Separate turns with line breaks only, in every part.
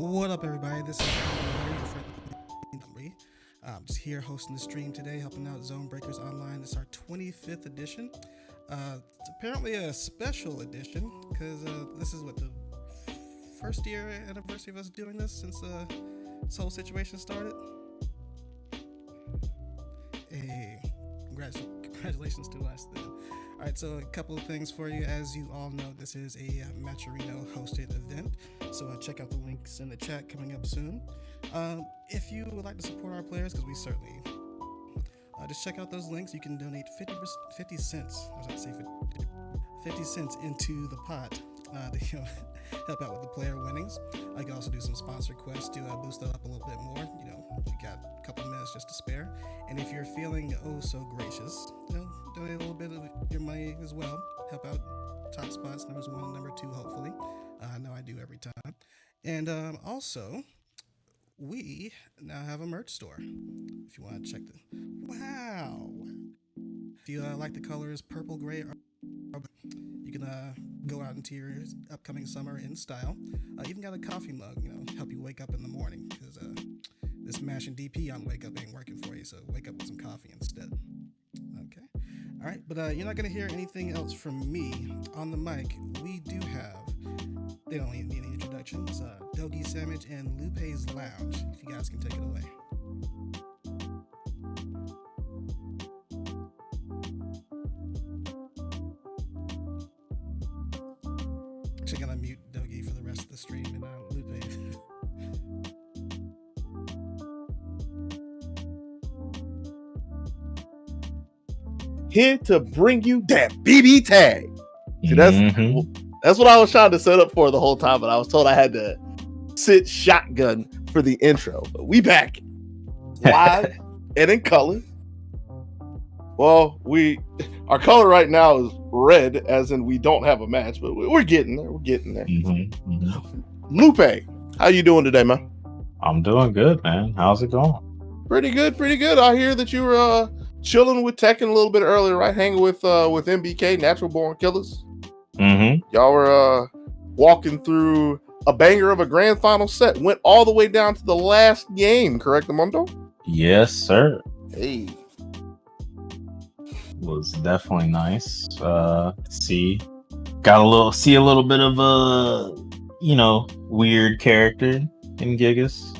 What up, everybody? This is R.O.B. I'm just here hosting the stream today, helping out ZoneBreakers Online. This is our 25th edition. It's apparently a special edition because this is what the first year anniversary of us doing this since this whole situation started. Hey, congratulations to us then. All right, so a couple of things for you. As you all know, this is a Matcherino hosted event, so check out the links in the chat coming up soon. If you would like to support our players, because we certainly just check out those links. You can donate 50 cents. I was going to say 50 cents into the pot to help out with the player winnings. I can also do some sponsor quests to boost that up a little bit more. We got a couple minutes just to spare. And if you're feeling oh so gracious, donate a little bit of your money as well. Help out top spots, numbers 1 and number 2, hopefully. I know I do every time. And also, we now have a merch store. If you want to check the... Wow! If you like the colors purple, gray, or you can go out into your upcoming summer in style. Even got a coffee mug, help you wake up in the morning, because this mash and DP on wake up ain't working for you, so wake up with some coffee instead. Okay. All right, but you're not going to hear anything else from me. On the mic, we do have, they don't need any introductions, Dogi Sandwich and Lupe's Lounge, if you guys can take it away. Actually gonna mute Dogi for the rest of the stream and Lupe.
Here to bring you that BB tag. See, that's what I was trying to set up for the whole time, but I was told I had to sit shotgun for the intro. But we back live and in color. Well, our color right now is red, as in we don't have a match, but we're getting there. We're getting there. Lupe, how you doing today, man?
I'm doing good, man. How's it going?
Pretty good, pretty good. I hear that you were chilling with Tekken a little bit earlier, right? Hanging with MBK, Natural Born Killers. Y'all were walking through a banger of a grand final set. Went all the way down to the last game, correct, Amundo?
Yes, sir.
Hey.
Was definitely nice. See a little bit of a weird character in Gigas.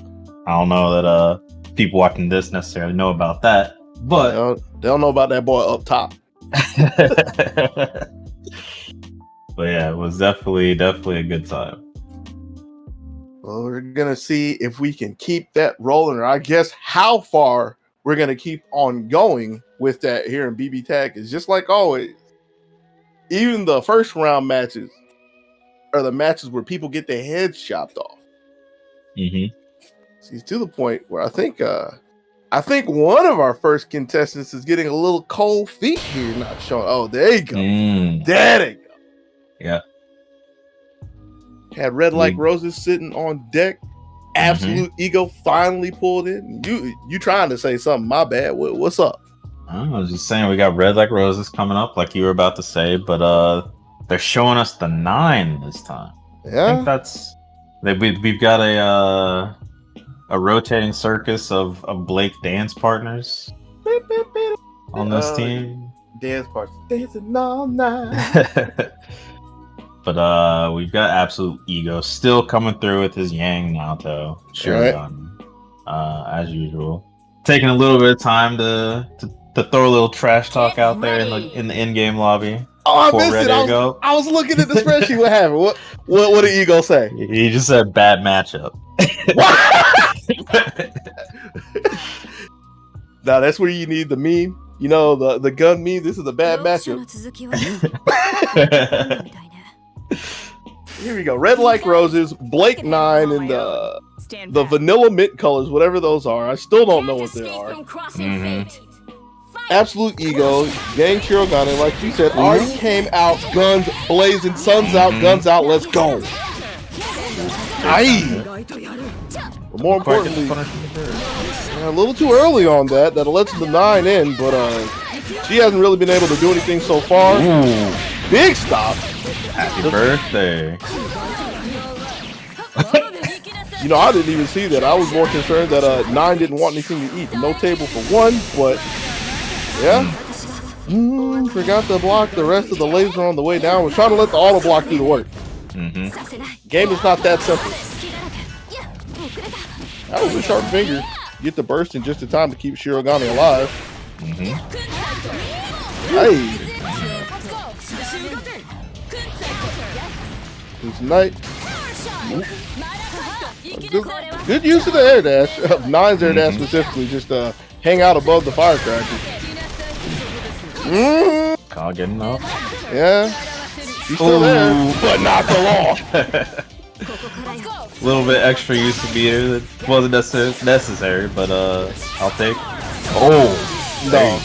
I don't know that people watching this necessarily know about that, but
they don't know about that boy up top.
But yeah, it was definitely a good time.
Well, we're gonna see if we can keep that rolling, or I guess how far we're gonna keep on going with that here in BB Tag. Is just like always. Even the first round matches are the matches where people get their heads chopped off. See, to the point where I think one of our first contestants is getting a little cold feet here, not showing. Oh, there you go. There they go.
Yeah.
Had Red Like Roses sitting on deck. Absolute Ego finally pulled in. You trying to say something? My bad. What's up?
I was just saying we got Red Like Roses coming up, like you were about to say, but they're showing us the 9 this time.
Yeah,
I think that's we've got a rotating circus of Blake dance partners on this team.
Dance partners dancing all night.
But we've got Absolute Ego still coming through with his Yang Naoto Shuriken, as usual. Taking a little bit of time to throw a little trash talk out there in the in-game lobby.
Oh, I missed it. I was looking at the spreadsheet. What happened? What did Ego say?
He just said bad matchup.
Now that's where you need the meme. The gun meme. This is a bad matchup. Here we go. Red Like Roses, Blake 9, and the vanilla mint colors, whatever those are. I still don't know what they are. Absolute Ego, Gang Shirogane, like you said, already came out, guns blazing, suns out, guns out, let's go. Aye. But more importantly, a little too early on that lets the 9 in, but she hasn't really been able to do anything so far. Big stop.
Happy birthday.
You know, I didn't even see that. I was more concerned that 9 didn't want anything to eat. No table for 1, but yeah. Forgot to block the rest of the laser on the way down. Was trying to let the auto block do the work. Game is not that simple. That was a sharp finger. Get the burst in just in time to keep Shirogane alive. Hey. Tonight. Good use of the air dash. 9's air dash specifically, just hang out above the firecracker.
Can't get enough.
Yeah. He's still there, but not for long.
A little bit extra use of meter that wasn't necessary, but I'll take. Oh
no.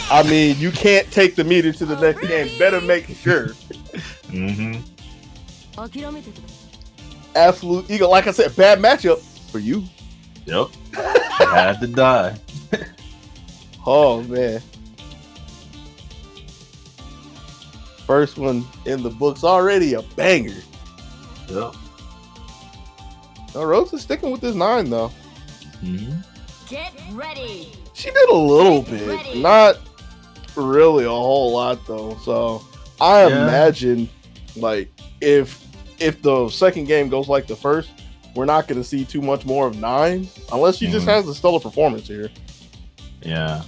I mean, you can't take the meter to the next game. Better make sure. Absolute Eagle. Like I said, bad matchup for you.
Yep. She had to die.
Oh, man. First one in the books already, a banger.
Yep.
No, Rose is sticking with this 9, though.
Get ready.
She did a little bit. Not really a whole lot, though. So, I imagine, like, if the second game goes like the first, we're not going to see too much more of 9, unless she just has a stellar performance here.
Yeah.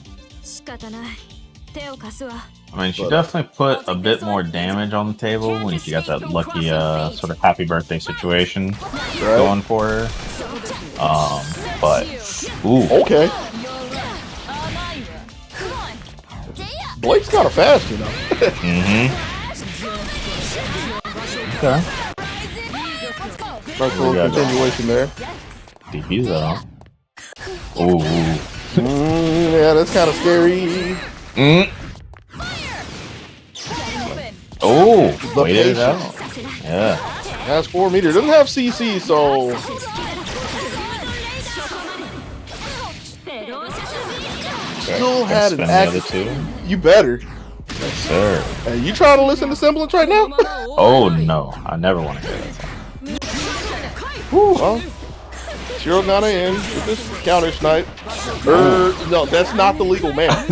I mean, she definitely put a bit more damage on the table when she got that lucky sort of happy birthday situation going for her. But ooh,
okay. Blake's kind of fast, you know.
Okay.
Nice little continuation there.
DP though. Ooh.
Yeah, that's kind of scary.
Oh, waited it out. Yeah.
Has 4 meter. Doesn't have CC, so. Still had an active. You better.
Yes, sir.
Hey, you trying to listen to Semblance right now?
Oh no, I never want to hear that song.
Well, Shirogane in with this counter snipe. No, that's not the legal man.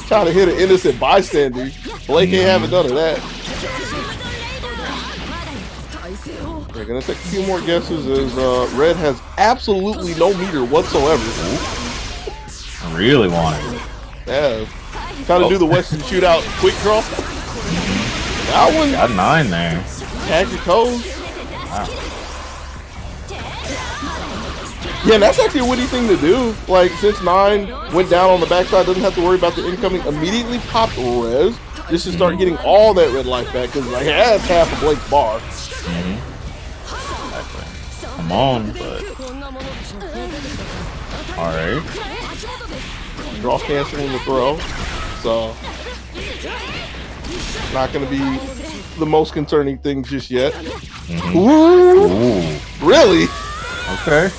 Trying to hit an innocent bystander. Blake ain't having none of that. They're gonna take a few more guesses as Red has absolutely no meter whatsoever.
I really wanted it.
Yeah. Trying to do the Western shootout quick draw. That one
got 9 there.
Tag your toes.
Wow.
Yeah, that's actually a witty thing to do. Like, since 9 went down on the backside, doesn't have to worry about the incoming, immediately popped res just to start getting all that red life back, because like, that's half of Blake's bar.
Exactly. Come on, but alright.
Draw canceling the throw, so not going to be the most concerning thing just yet. Ooh. Really?
Okay.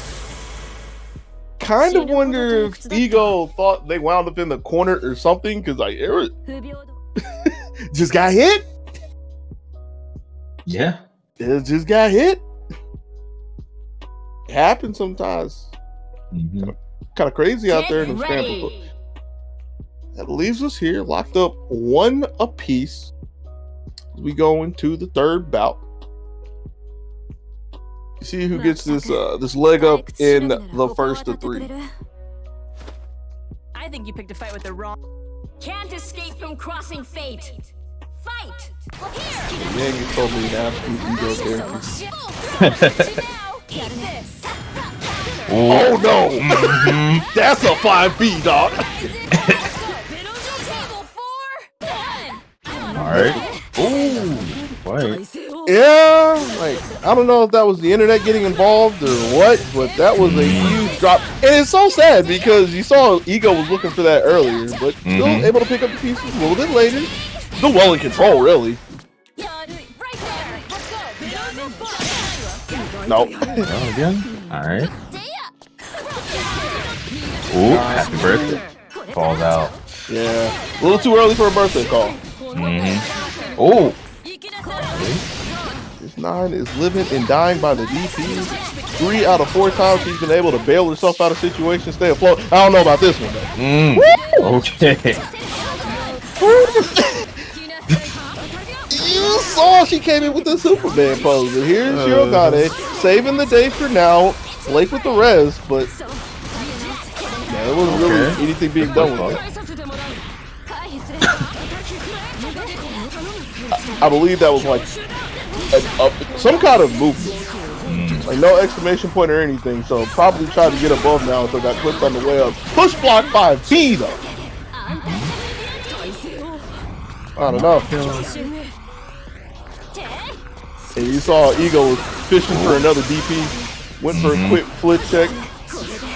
Kind of wonder if Ego thought they wound up in the corner or something, because like it was just got hit.
Yeah,
it just got hit. It happens sometimes. Kind of crazy out there in the scramble. That leaves us here locked up 1 apiece as we go into the third bout. See who gets this this leg up in the first of 3.
I think you picked a fight with the wrong. Can't escape from crossing fate. Fight.
Yeah, you told me an absolute ego character. Oh no! That's a 5B, dog.
Alright. Ooh. Wait.
Yeah, like I don't know if that was the internet getting involved or what, but that was a huge drop. And it's so sad because you saw Ego was looking for that earlier, but still able to pick up the pieces a little bit later. Still well in control, really. Nope.
Again? Alright. Ooh, happy birthday. Falls out.
Yeah. A little too early for a birthday call.
Oh.
This 9 is living and dying by the DPs. 3 out of 4 times she's been able to bail herself out of situations, stay afloat. I don't know about this one though.
Okay.
You saw she came in with the Superman pose. And here's Shirogane saving the day for now. Late with the res, but yeah, there wasn't really anything being done with it. I believe that was like some kind of movement. Like no exclamation point or anything. So probably tried to get above now until got clipped on the way up. Push block 5T though. I don't know. And you saw Ego was fishing for another DP. Went for a quick flip check.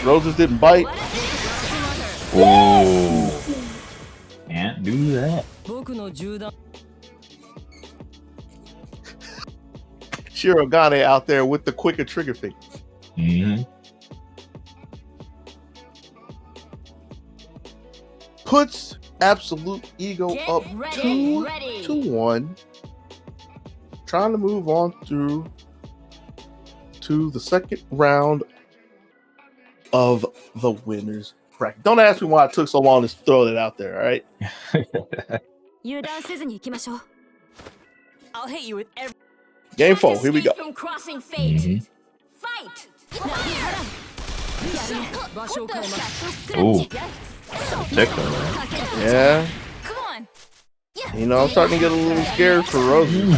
Roses didn't bite.
Oh, can't do that.
Shirogane out there with the quicker trigger finger. Puts Absolute Ego up 2-1. Trying to move on through to the second round of the winners bracket. Don't ask me why it took so long to throw that out there, all right?
I'll hit you with every
Game 4, here we go.
from crossing fate. Fight.
Ooh.
Yeah.
Come on.
You know, I'm starting to get a little scared for Roses.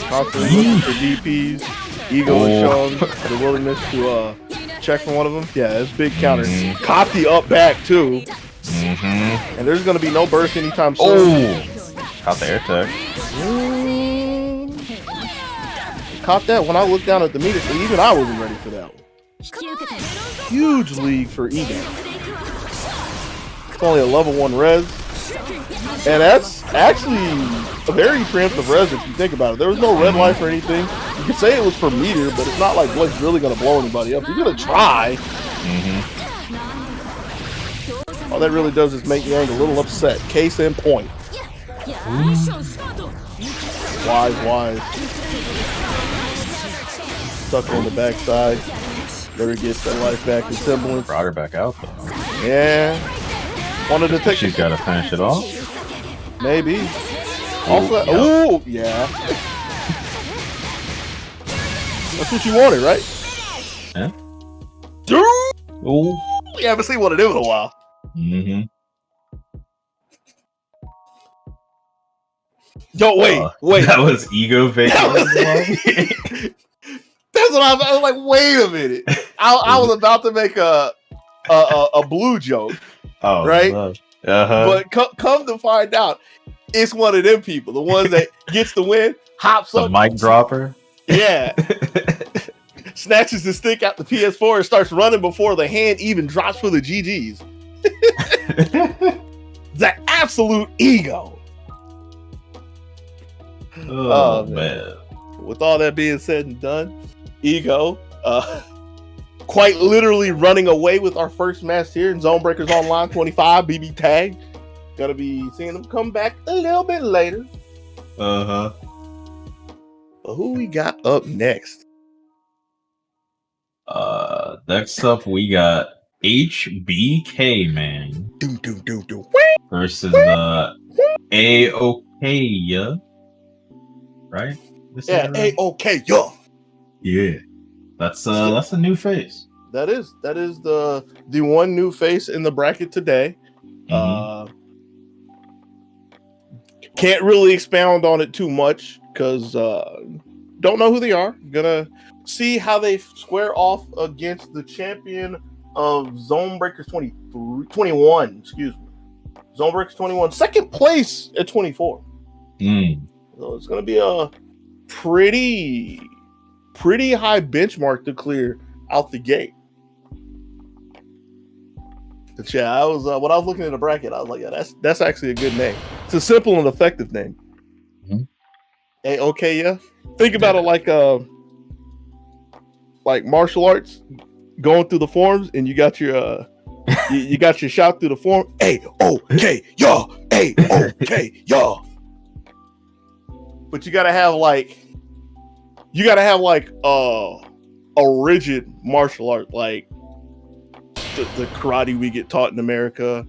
Constantly looking for DPs. Ego is showing the willingness to check for one of them. Yeah, it's big counter. Caught the up back too. And there's going to be no burst anytime soon.
Caught the air tech.
Caught that when I looked down at the meter, so even I wasn't ready for that one. Huge league for Ego. It's only a level 1 res. And that's actually a very preemptive res if you think about it. There was no red life or anything. You could say it was for meter, but it's not like Blake's really going to blow anybody up. He's going to try. All that really does is make Yang a little upset. Case in point. Wise. Stuck on the backside. Better get that life back in semblance.
Brought her back out though.
Yeah. Wanted to take.
She's got to finish it off.
Maybe. Also, ooh, yeah. That's what you wanted, right?
Yeah.
Dude.
Ooh.
We haven't seen one of them in a while. Yo, wait.
That was Ego vacation.
That's what I was like. Wait a minute. I was about to make a blue joke.
Oh,
right. But come to find out, it's one of them people, the ones that gets the win, hops
the
up,
mic dropper.
Yeah. Snatches the stick out the PS4 and starts running before the hand even drops for the GGs. The absolute Ego.
Oh man.
With all that being said and done, Ego, quite literally running away with our first match here in ZoneBreakers Online 25 BB Tag. Gonna be seeing them come back a little bit later. But who we got up next?
Next up we got HBK man versus the A.O.K. Right?
Yeah, A.O.K.
Yeah. That's a new face.
That is the one new face in the bracket today. Can't really expound on it too much because don't know who they are. Gonna see how they square off against the champion of ZoneBreakers 21. Excuse me, ZoneBreakers 21, second place at 24. So it's gonna be a pretty high benchmark to clear out the gate. But yeah, I was when I was looking at the bracket, I was like, yeah, that's actually a good name. It's a simple and effective name. Hey, okay, yeah. Think about it like martial arts, going through the forms, and you got your you got your shout through the form. A-O-K, y'all. A-O-K, y'all. But you gotta have like you got to have like a rigid martial art, like the karate we get taught in America.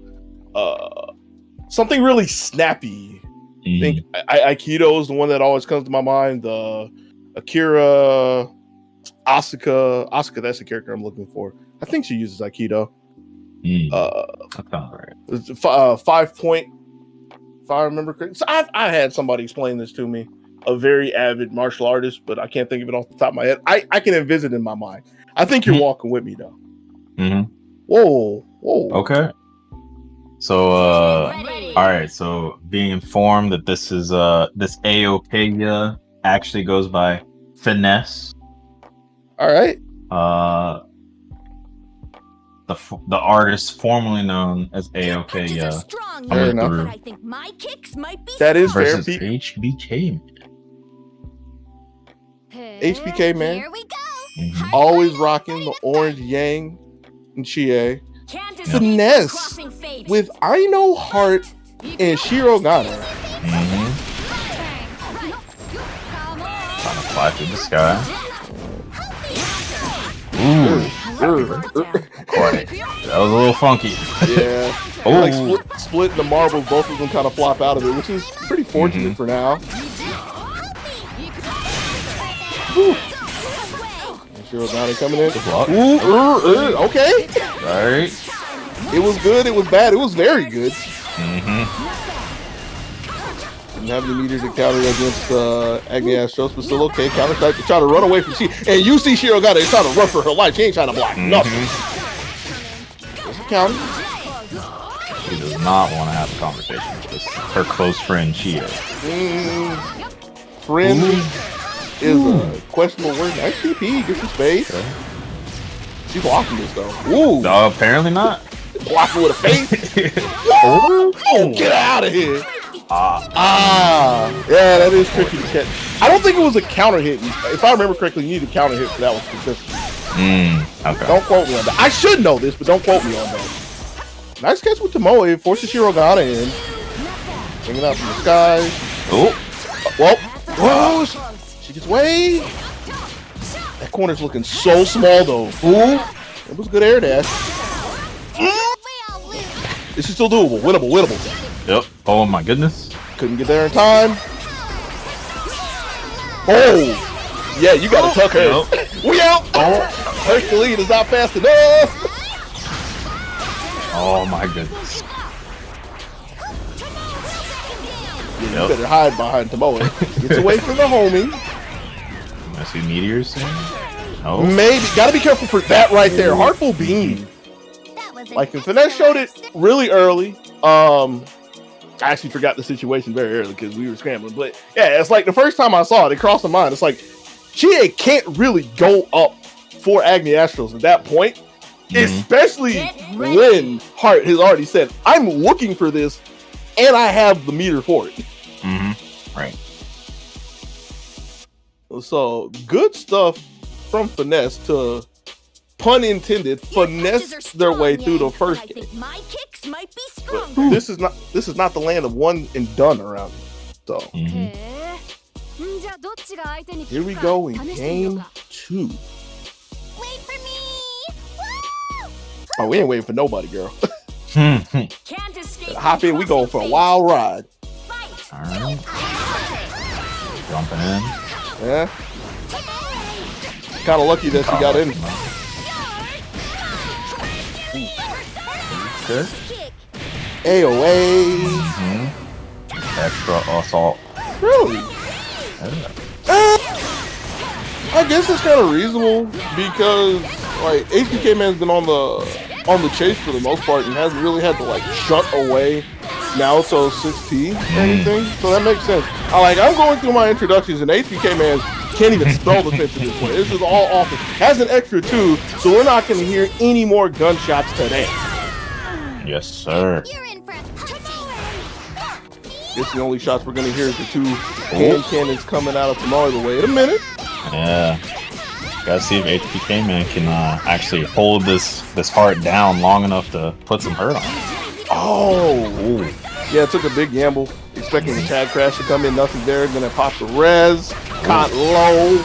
Something really snappy. I think Aikido is the one that always comes to my mind. The Akira Asuka, that's the character I'm looking for. I think she uses Aikido.
That's not right.
5 point, if I remember correctly. So I had somebody explain this to me, a very avid martial artist, but I can't think of it off the top of my head. I can envision it in my mind. I think you're walking with me though. Whoa.
Okay. So, all right. So, being informed that this is this Aopegia actually goes by Finesse.
All right.
The artist formerly known as Aopegia.
Fair enough.
I think my kicks might be
That is fair.
Versus HBK.
HBK man.
Here we go.
Always rocking the orange yang and Chie. Finesse with Aino Heart and Shirogane.
Trying to fly through the sky. Quite. That was a little funky.
Yeah. Like split the marbles, both of them kind of flop out of it, which is pretty fortunate for now. Shirogane coming in. Okay.
Right.
It was good. It was bad. It was very good. Didn't have any meter to counter against Agni Astros, but still okay. Counter strike to try to run away from she. And you see Shirogane is trying to run for her life. She ain't trying to block nothing. Counter.
She does not want to have a conversation with this, her close friend Chie.
Friend is a questionable word. Nice TP. Get some space.
Okay.
She's blocking this though. Ooh.
No, apparently not.
Blocking with a face. Oh, get out of here. Yeah, that is tricky to catch. I don't think it was a counter hit. If I remember correctly, you need a counter hit for that one specifically.
Okay.
Don't quote me on that. I should know this, but don't quote me on that. Nice catch with Tomoe. Forces Shirogane in. Bringing out from the sky. Whoa. She gets away. That corner's looking so small, though. Ooh. It was good air dash. This is still doable. Winnable.
Yep. Oh my goodness.
Couldn't get there in time. Oh. Yeah, you gotta tuck her. Yep. We out. Hercules is not fast enough.
Oh my goodness.
Yeah, you better hide behind Tomoe. Gets away from the homie.
I see meteors soon. No.
Maybe. Gotta be careful for that right there. Heartful beam. Like, if Finesse showed it really early, I actually forgot the situation very early because we were scrambling. But yeah, it's like the first time I saw it, it crossed my mind. It's like, Chie can't really go up for Agni Astros at that point, especially when Hart has already said, I'm looking for this and I have the meter for it.
Right.
So, good stuff from Finesse to, pun intended, finesse their way through the first game.
My kicks might be
But
stronger.
this is not the land of one and done around here. So here we go in game 2.
Wait for me. Woo!
Oh, we ain't waiting for nobody, girl.
Can't escape.
Hop in, we going for a wild ride.
All right. Jumping in.
Yeah. Kind of lucky that she got in.
Good.
AOA.
Extra assault.
Really? I guess it's kind of reasonable because like HBK Man's been on the chase for the most part and hasn't really had to like shut away Naoto 6P or anything. So that makes sense. I'm going through my introductions and HBK Man can't even spell defense at this point. This is all offense. Has an extra 2, so we're not going to hear any more gunshots today.
Yes, sir.
You're in for a
Guess the only shots we're going to hear is the 2 hand cannons coming out of Tomoe. But wait a minute.
Yeah. Gotta see if HPK Man can actually hold this heart down long enough to put some hurt on it.
Oh. Yeah, it took a big gamble. Expecting the tag crash to come in. Nothing there. Gonna pop the res. Caught low.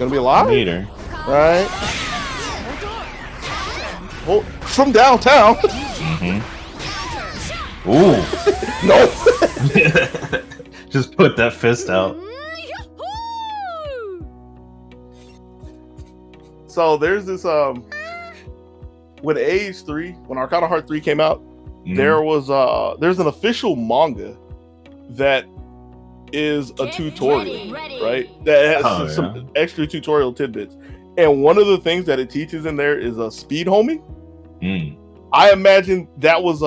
gonna be alive?
Meter.
Right. Well, from downtown.
Ooh.
No.
Just put that fist out.
So there's this when Age 3, when Arcana Heart 3 came out, there was there's an official manga that is a tutorial, right? That has some extra tutorial tidbits. And one of the things that it teaches in there is speed homing. I imagine that was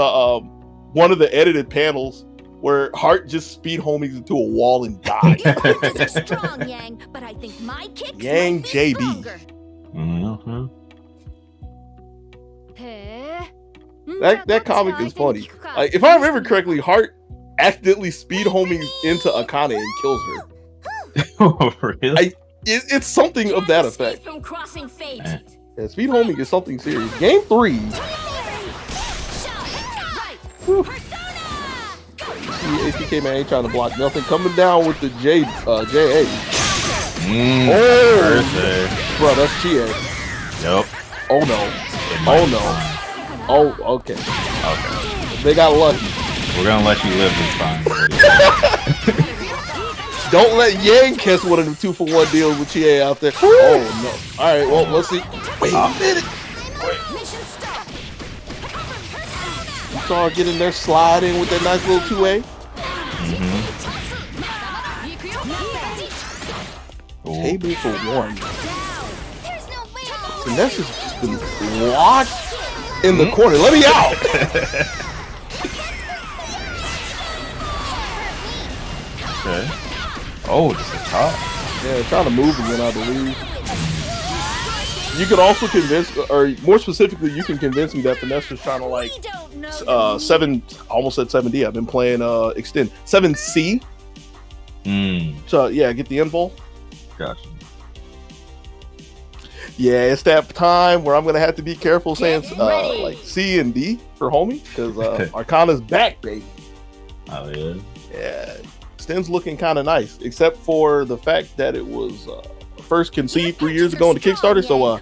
one of the edited panels where Heart just speed homing into a wall and dies.
Strong, Yang, but I think my kicks
Yang
might be
JB.
stronger.
That comic is funny. Like, if I remember correctly, Heart accidentally speed homing into Akane and kills her.
Oh, really?
It's something of that effect.
From crossing fate.
Yeah, speed homing is something serious. Game 3. HBK man ain't trying to block nothing. Coming down with the JA. Bro, that's Chie.
Nope.
Oh no. Oh no. Oh, okay. They got lucky.
We're gonna let you live this time.
Don't let Yang catch one of them 2-for-1 deals with Chie out there. Oh no. Alright, well, let's see. Wait a minute. You saw her get in there sliding with that nice little 2A. Table for 1. Finesse has just been locked in the corner. Let me out!
Okay. Oh, just the top.
Yeah, trying to move again, I believe. You could also convince, or more specifically, you can convince me that Finesse was trying to like 7. Almost said 7D. I've been playing Extend 7C. So yeah, get the info.
Gotcha.
Yeah, it's that time where I'm gonna have to be careful saying like C and D for homie because Arcana's back, baby.
Oh yeah.
Yeah, Extend's looking kind of nice, except for the fact that it was first conceived 3 years ago on the Kickstarter, so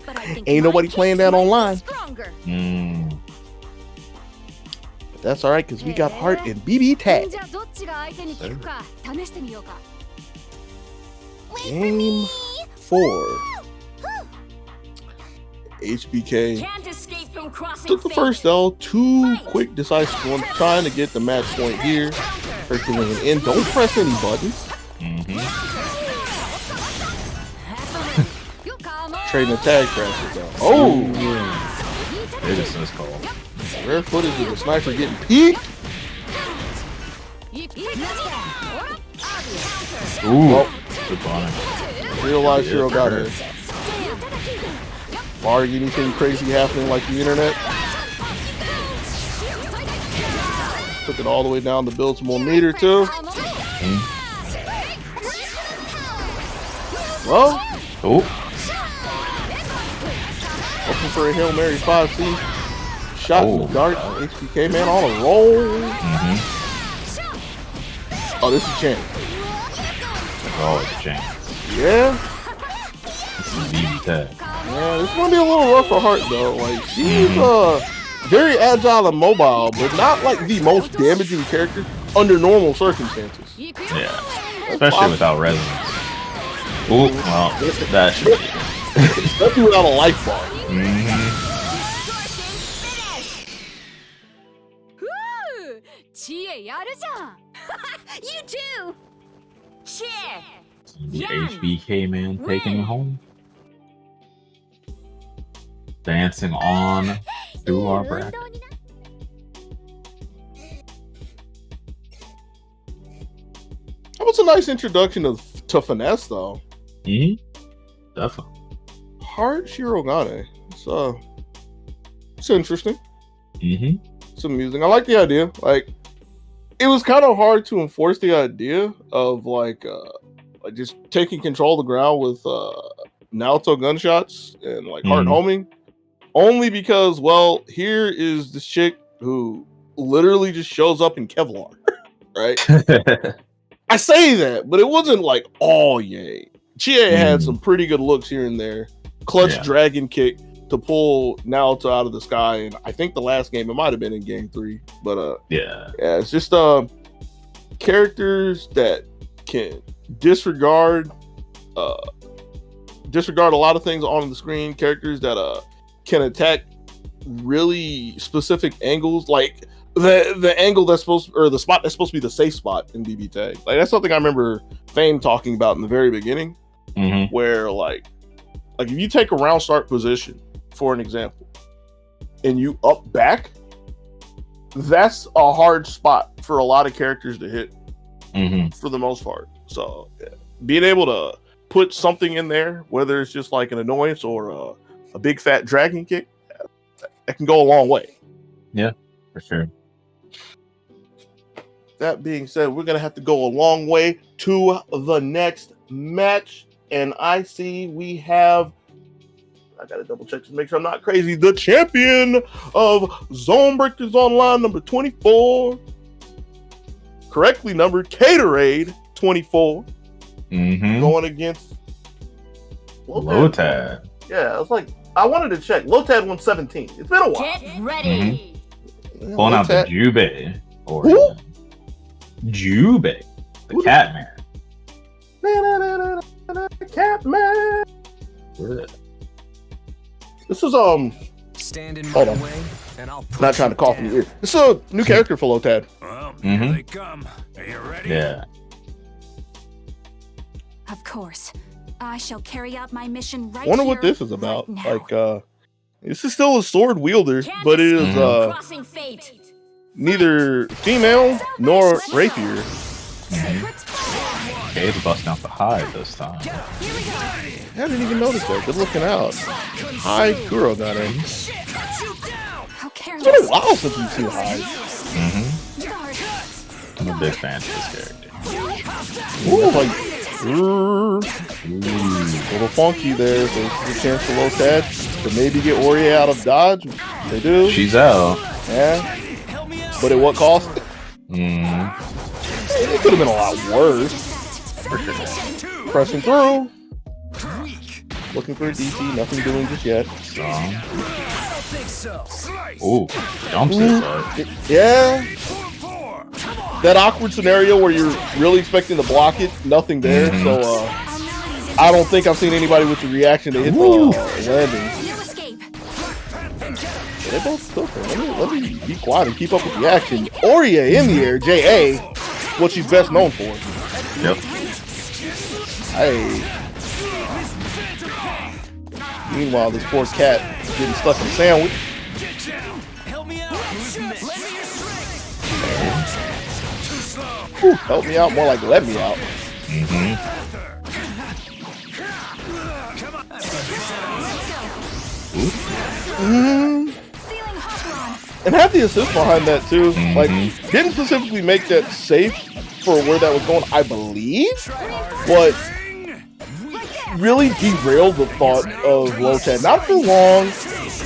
ain't nobody playing that online. But that's all right because we got Heart and BB Tag. Game 4. HBK took the first L. 2 quick, decisive ones, trying to get the match point here. First thing in. Don't press any buttons. Trading the tag crashes though. Oh,
It is this call.
rare footage of the sniper getting peeked.
Ooh, good bonnet.
Realize Shiro got it. Barring anything crazy happening like the internet. Took it all the way down to build some more meter too. Well, looking for a Hail Mary 5C. Shot in the dark. HBK man on a roll. Oh, this is Chance.
Oh, it's a chance.
Yeah.
This is BB Tag.
Yeah, this is gonna be a little rough for Heart though. Like she's very agile and mobile, but not like the most damaging character under normal circumstances.
Yeah, especially without resonance. Ooh, well, that should be.
Especially without a life bar.
You too. Cheer.
The HBK man taking it home. Dancing on through our bracket.
That was a nice introduction to Finesse though.
Definitely.
Heart Shirogane. It's interesting. It's amusing. I like the idea. Like, it was kind of hard to enforce the idea of like just taking control of the ground with Naoto gunshots and like Heart homing. Only because, well, here is this chick who literally just shows up in Kevlar, right? I say that, but it wasn't like all yay. Chie had some pretty good looks here and there. Clutch dragon kick to pull Naoto out of the sky, and I think the last game, it might have been in game 3, but yeah, it's just characters that can disregard a lot of things on the screen, characters that can attack really specific angles, like the angle that's supposed, or the spot that's supposed to be the safe spot in BB Tag. Like, that's something I remember Fame talking about in the very beginning, where like if you take a round start position, for an example, and you up back, that's a hard spot for a lot of characters to hit for the most part. So being able to put something in there, whether it's just like an annoyance or a big fat dragon kick, that can go a long way.
Yeah, for sure.
That being said, we're going to have to go a long way to the next match. And I see we have, I got to double check to make sure I'm not crazy, the champion of ZoneBreakers Online, number 24. Correctly numbered Caterade 24. Going against
Lotad.
Yeah, it's like, I wanted to check. Lotad won 17. It's been a while.
Get ready.
Pulling out the Jubei. Or Jubei. The cat man.
Catman. This is
Stand in
hold
my
on.
way, and I'll
Not trying to cough in your ear. This is a new character for Lotad.
Well, here they come. Are you ready?
Yeah.
Of course. I shall carry out my mission right
I wonder
here,
what this is about.
right now.
Like, this is still a sword wielder,
Can't
but it
escape
is
from crossing fate.
neither female nor rapier.
Cade's busting out the hide this time.
Here we go.
I didn't even notice that. Good looking out. Hi, Kuro got in.
How
It's been a
careless.
while since we've seen Hyde.
Guard.
I'm a big fan of this character.
Ooh, like, little funky there. So this is a chance for Lotad to maybe get Ori out of dodge. They do.
She's out.
Yeah. But at what cost? It could have been a lot worse. Pressing through. Looking for a DC. Nothing doing just yet.
Ooh, jumps it.
Yeah. That awkward scenario where you're really expecting to block it, nothing there. So I don't think I've seen anybody with the reaction to hit the landing.
No escape.
They both took her. Let me be quiet and keep up with the action. Oria in the air, JA, what she's best known for.
Yep.
Hey. Meanwhile, this poor cat getting stuck in a sandwich. Whew, help me out, more like let me out.
Ceiling hop
And had the assist behind that too. Like, didn't specifically make that safe for where that was going, I believe, but really derailed the thought of Lotad. Not for long,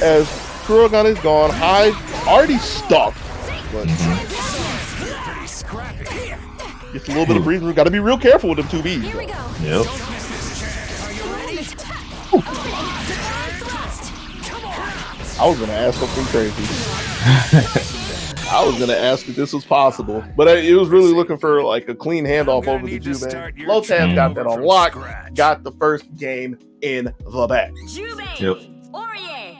as Kurogan is gone. Hyde already stuck, but gets a little bit of breathing room. Got to be real careful with them 2Bs.
Here we go.
Yep.
I was gonna ask something crazy. I was gonna ask if this was possible, but it was really looking for like a clean handoff over the Jubei. Lotad got that on lock. Got the first game in the bag.
Jubei.
Yep.
Orie.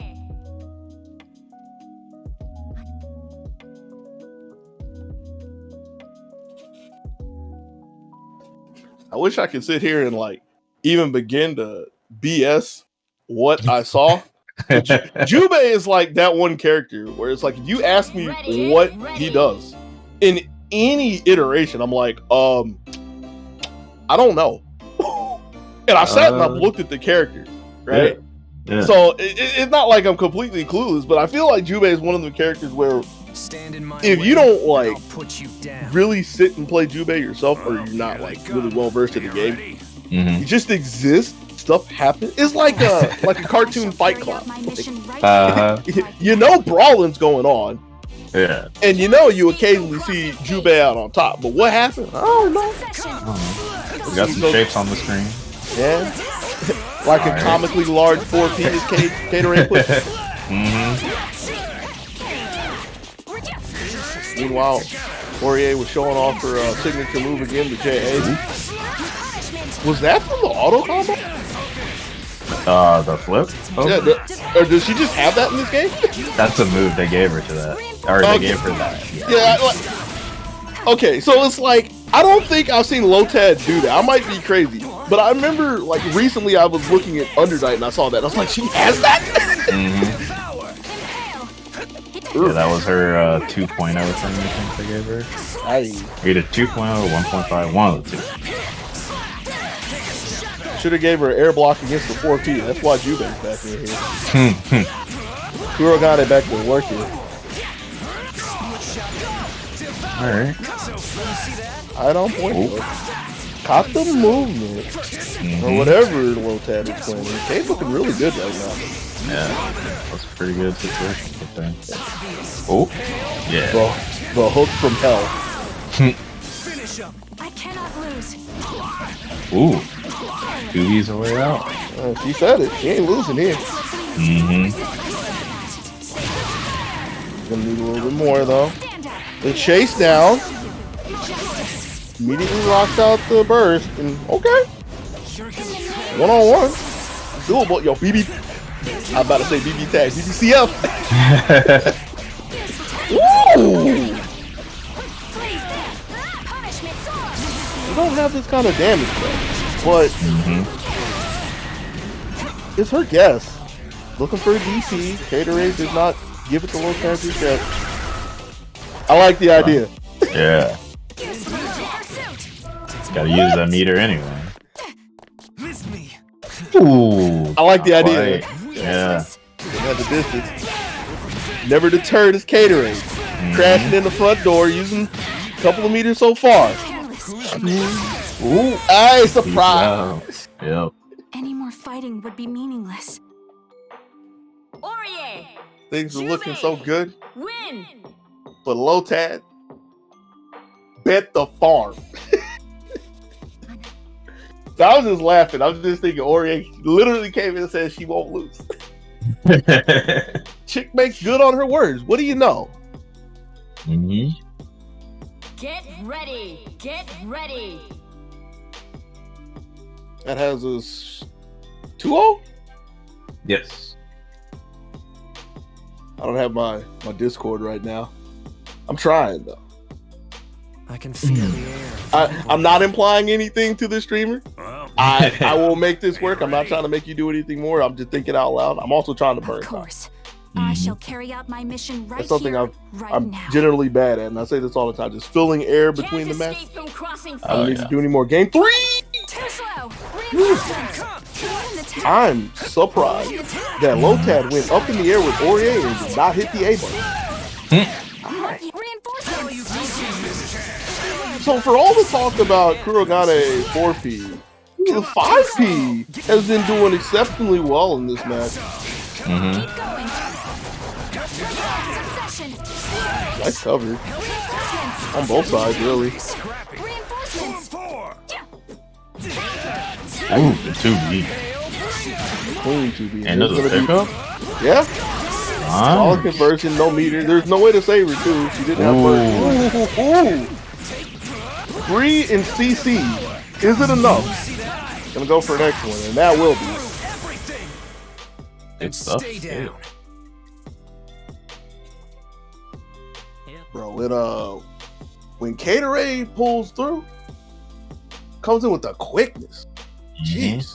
I wish I could sit here and like even begin to BS what I saw. Jubei is like that one character where it's like if you ask me what he does in any iteration, I'm like, I don't know. And I sat and I've looked at the character, right?
Yeah.
So it's not like I'm completely clueless, but I feel like Jubei is one of the characters where
Stand in my
if
way,
you don't
and
like
I'll put you down.
really sit and play Jubei yourself, or you're not like really well versed in the game, you just exist. Stuff happens. It's like a cartoon Fight Club. You know brawling's going on.
Yeah.
And you know you occasionally see Jubei out on top. But what happened? I don't know.
We got some shapes on the screen.
Yeah. Like a comically large 4P is Gatorade push. Meanwhile, Poirier was showing off her signature move again, the J.A. Was that from the auto combo?
The flip? Oh.
Yeah, or does she just have that in this game?
That's a move they gave her to that. Or they gave her that.
Yeah. Okay, so it's like, I don't think I've seen Lotad do that. I might be crazy. But I remember, like, recently I was looking at Undernight and I saw that. I was like, she has that?
Yeah, that was her 2.0 thing, I think they gave her. Either 2.0 or 1.5, one of the two.
Should have gave her air block against the 4P. That's why Jube's back in here. Kuro got it back to work here.
Alright.
I don't point. Caught the movement. Or whatever Lotad is playing. Kate's looking really good right now.
Yeah, that's a pretty good situation with that. Oh, yeah.
The hook from hell.
I cannot lose.
Ooh. 2V's a way out.
She said it. She ain't losing here. Gonna need a little bit more though. The chase down. Immediately rocks out the burst. And okay. 1-on-1. Doable. Yo, BB. I'm about to say BB tag. BBCF. Woo! We don't have this kind of damage though. But it's her guess. Looking for a DP. Gatorade did not give it the low character yet. I like the idea.
Yeah. Gotta use that meter anyway. Ooh.
I like the idea.
Yeah.
At the distance. Never deterred his Gatorade. Crashing in the front door using a couple of meters so far. Ooh, hey, surprise!
Yep.
Any more fighting would be meaningless.
Poirier,
Things are looking so good,
win.
but Lotad bet the farm. So I was just laughing. I was just thinking, Aurier literally came in and said she won't lose. Chick makes good on her words. What do you know?
Get ready. Get ready.
That has us 2-0?
Yes.
I don't have my Discord right now. I'm trying though.
I can feel the air.
I'm not implying anything to the streamer. I will make this work. I'm not trying to make you do anything more. I'm just thinking out loud. I'm also trying to burn.
Of course. I shall carry out my mission right
That's something
here, right
I'm
now.
generally bad at, and I say this all the time. Just filling air between the matches. I don't need to do any more. Game 3.
Too slow. Reinforcements.
I'm surprised that Lotad went up in the air with Aurier and did not hit the A button.
Reinforcements.
So for all the talk about Kurogane 4P, the 5P has been doing exceptionally well in this match.
Keep going. Succession.
Nice coverage on both sides, really.
Reinforcements.
Ooh, the 2V.
Clean 2B.
And there's a pickup?
Yeah. Solid conversion, no meter. There's no way to save her too. She didn't have burst. Ooh. 3 in CC. Is it enough? Gonna go for an next one, and that will be.
Good stuff.
Stay down.
Bro, it when Gatorade pulls through, comes in with the quickness. Jeez.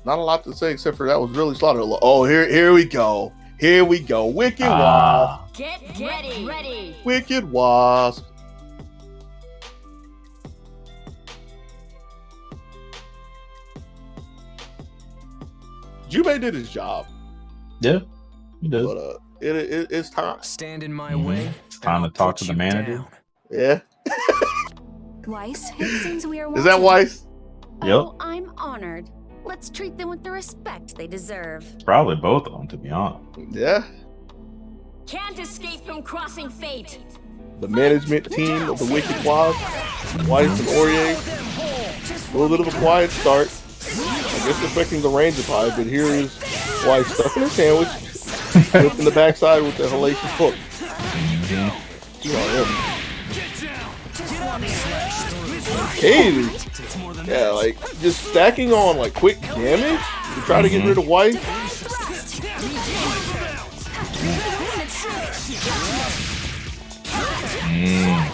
Not a lot to say except for that was really slaughter. Oh, here we go. Here we go. Wicked Wasp.
Get ready.
Wicked Wasp. Jubei did his job.
Yeah, he does.
But it's time.
Stand in my way.
It's time to talk to the manager.
Yeah.
Weiss, it seems we are
Is that Weiss?
Yep.
Oh, I'm honored. Let's treat them with the respect they deserve.
Probably both of them, to be honest.
Yeah.
Can't escape from crossing fate.
the management team of the Wicked Wasp, Weiss and Aurier. A little bit of a quiet start. I guess affecting the range of Hive, but here is Weiss stuffing his sandwich, flipping the backside with the hellacious hook. Cade, yeah, like just stacking on like quick damage to try to get rid of Weiss.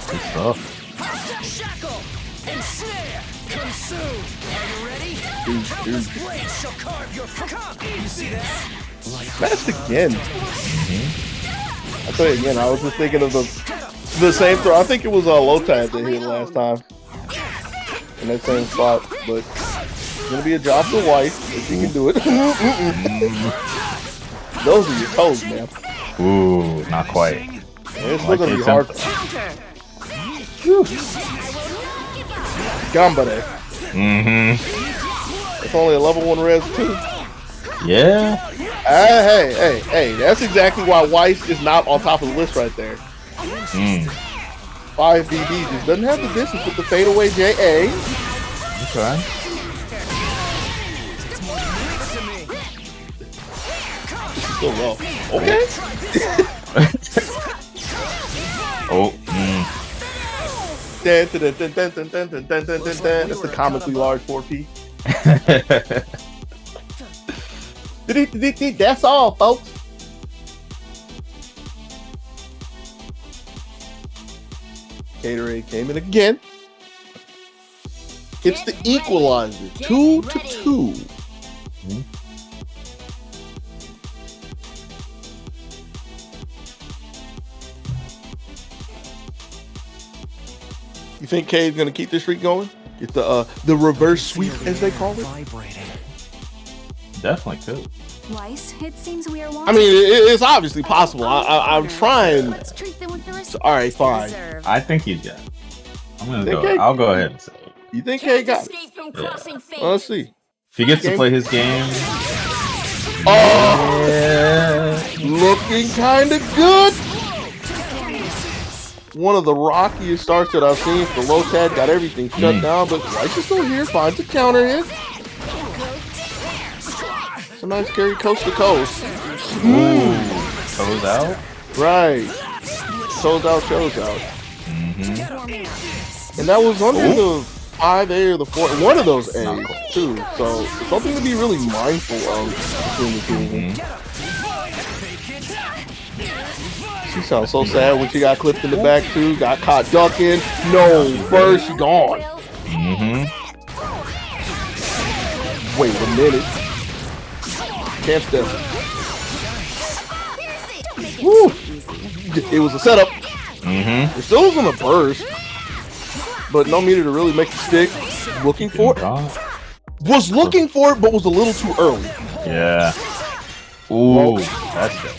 Good stuff.
Smashed again. I tell you again, I was just thinking of the same throw. I think it was Lotad that hit last time in that same spot, but it's gonna be a job for Weiss if he can do it. Those are your toes, man.
Ooh, not quite.
Yeah, it's still gonna be hard. Gambare. It's only a level 1 res too.
Yeah.
Hey, that's exactly why Weiss is not on top of the list right there. 5 BB just doesn't have the distance with the fadeaway JA.
Okay.
Still low. Okay.
Oh.
That's the comically large 4P. That's all, folks. Gatorade came in again. It's the equalizer, 2-2. You think Cade's gonna keep this streak going? Get the reverse sweep, as they call it.
Definitely could.
Weiss, it seems we are
I mean, it's obviously possible. I'm trying.
Let's treat them with the respect
All right, fine.
they deserve.
I think he's got it. I'm gonna
Think
go.
Cade-
I'll go ahead and say it.
You think Cade got it?
Escape from
Yeah.
crossing fate.
Well, let's see.
If he gets to play his game,
Oh,
yeah.
looking kind of good. One of the rockiest starts that I've seen for Lotad. Got everything shut down, but Weiss is still here. Finds a counter hit. It's a nice carry coast to coast.
Ooh, toes out.
Right. Toes out, shows out. And that was under the 5A or the 4, one of those A's too. So something to be really mindful of between the two of them. She sounds so sad when she got clipped in the back too. Got caught ducking. No burst, she gone. Wait a minute. Can't step. Woo. It was a setup. It still was on a burst, but no meter to really make it stick. Looking for it. Was looking for it, but was a little too early.
Yeah. Ooh, that's good.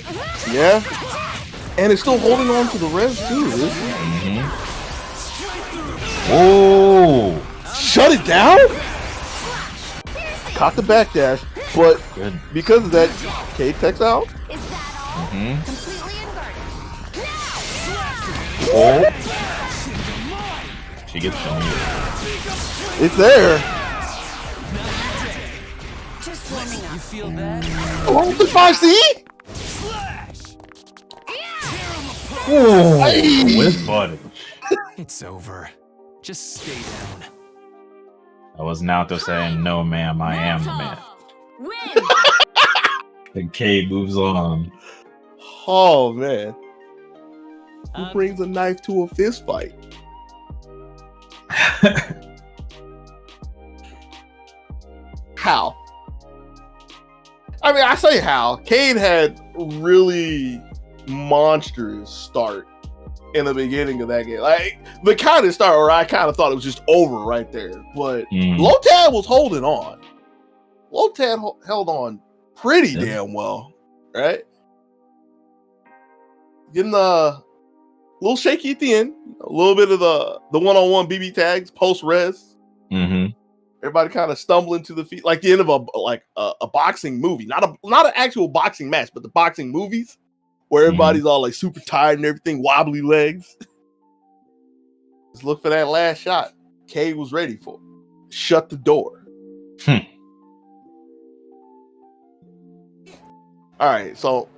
Yeah. And it's still holding on to the res too.
Ooh.
Shut it down? Caught the backdash, but
Good.
because of that, Cade techs out.
Is that all? Completely inverted.
Oh. She gets the meter.
It's there.
Just warming up.
You feel that?
Oh, the 5C?
Ooh. With footage.
It's over. Just stay down.
I was now to saying, no, ma'am, I am the man.
Win.
And Cade moves on.
Oh, man. Who brings a knife to a fist fight? How? I mean, I say how. Cade had really monstrous start in the beginning of that game. Like, the kind of start where I kind of thought it was just over right there. But Lotad was holding on. Lotad held on pretty damn well, right? Getting a little shaky at the end. A little bit of the one-on-one BB tags, post-res. Everybody kind of stumbling to the feet, like the end of a boxing movie. Not an actual boxing match, but the boxing movies where everybody's all like super tired and everything, wobbly legs. Just look for that last shot. K was ready for it. Shut the door. All right, so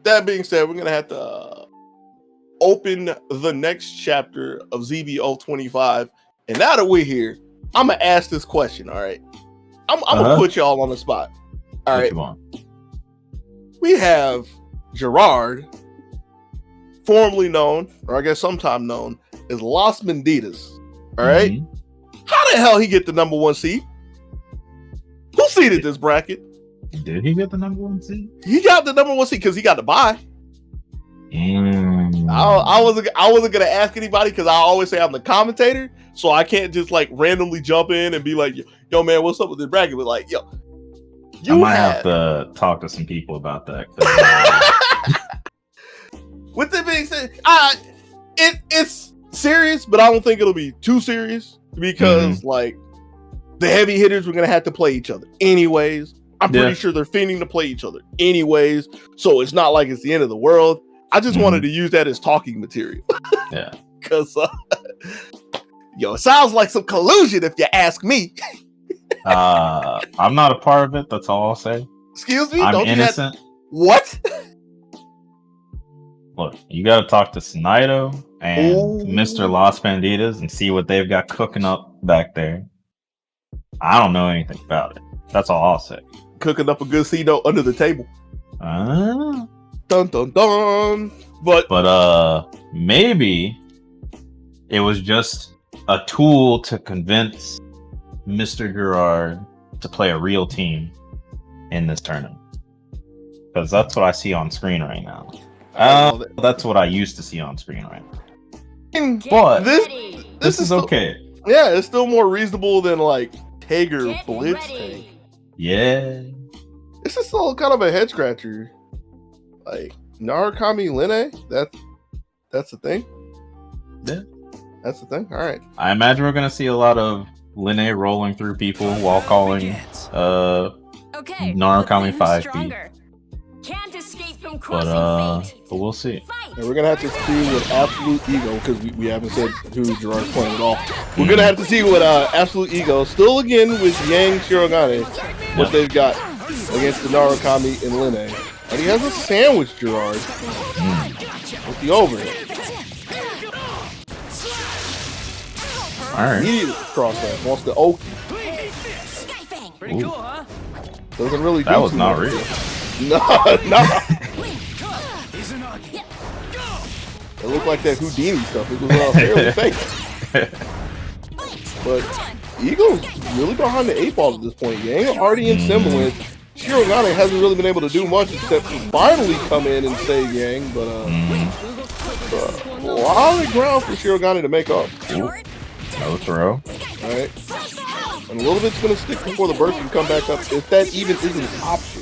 that being said, we're gonna have to open the next chapter of ZBO 25. And now that we're here, I'm gonna ask this question. All right, I'm gonna put y'all on the spot. All right, we have Gerard, formerly known, or I guess sometime known as Las Banditas. All right, how the hell he get the number 1 seed? Who seeded this bracket?
Did he get the number 1 seed?
He got the number 1 seed because he got to buy. I wasn't gonna ask anybody because I always say I'm the commentator, so I can't just like randomly jump in and be like, "Yo, man, what's up with this bracket?" But like, yo,
I might have to talk to some people about that.
With that being said, it's serious, but I don't think it'll be too serious because like the heavy hitters were gonna have to play each other anyways. I'm pretty sure they're fiending to play each other anyways, so it's not like it's the end of the world. I just wanted to use that as talking material.
Yeah.
Because, it sounds like some collusion if you ask me.
I'm not a part of it. That's all I'll say.
Excuse me?
I'm
Don't
innocent.
What?
Look, you got to talk to Snido and Mr. Las Banditas and see what they've got cooking up back there. I don't know anything about it. That's all I'll say.
Cooking up a good C-note under the table. Dun dun dun. But
maybe it was just a tool to convince Mr. Gerard to play a real team in this tournament. Because that's what I see on screen right now. That's what I used to see on screen right now. But this is okay.
Yeah, it's still more reasonable than like Tager Blitz tank.
Yeah.
This is still kind of a head scratcher. Like Narukami Line, that's the thing.
Yeah,
that's the thing. All right.
I imagine we're gonna see a lot of Line rolling through people while calling Narukami 5B.
Can't escape from crossing fate.
But we'll see.
And we're gonna have to see what Absolute Ego, because we haven't said who Gerard's playing at all. We're gonna have to see what Absolute Ego, still again with Yang Shirogane, what they've got against the Narukami and Line. And he has a sandwich, Gerard, with the overhead.
All right.
Immediately cross that. Wants the Oki.
Pretty cool, huh?
Doesn't really do
that was
too
not
much.
real.
No. It looked like that Houdini stuff. It was fairly fake. But Eagle's really behind the 8 ball at this point. Yang already in Semblant. Shirogane hasn't really been able to do much except to finally come in and save Yang, but a lot of ground for Shirogane to make up.
No throw.
Alright. And a little bit's gonna stick before the burst can come back up, if that even isn't an option.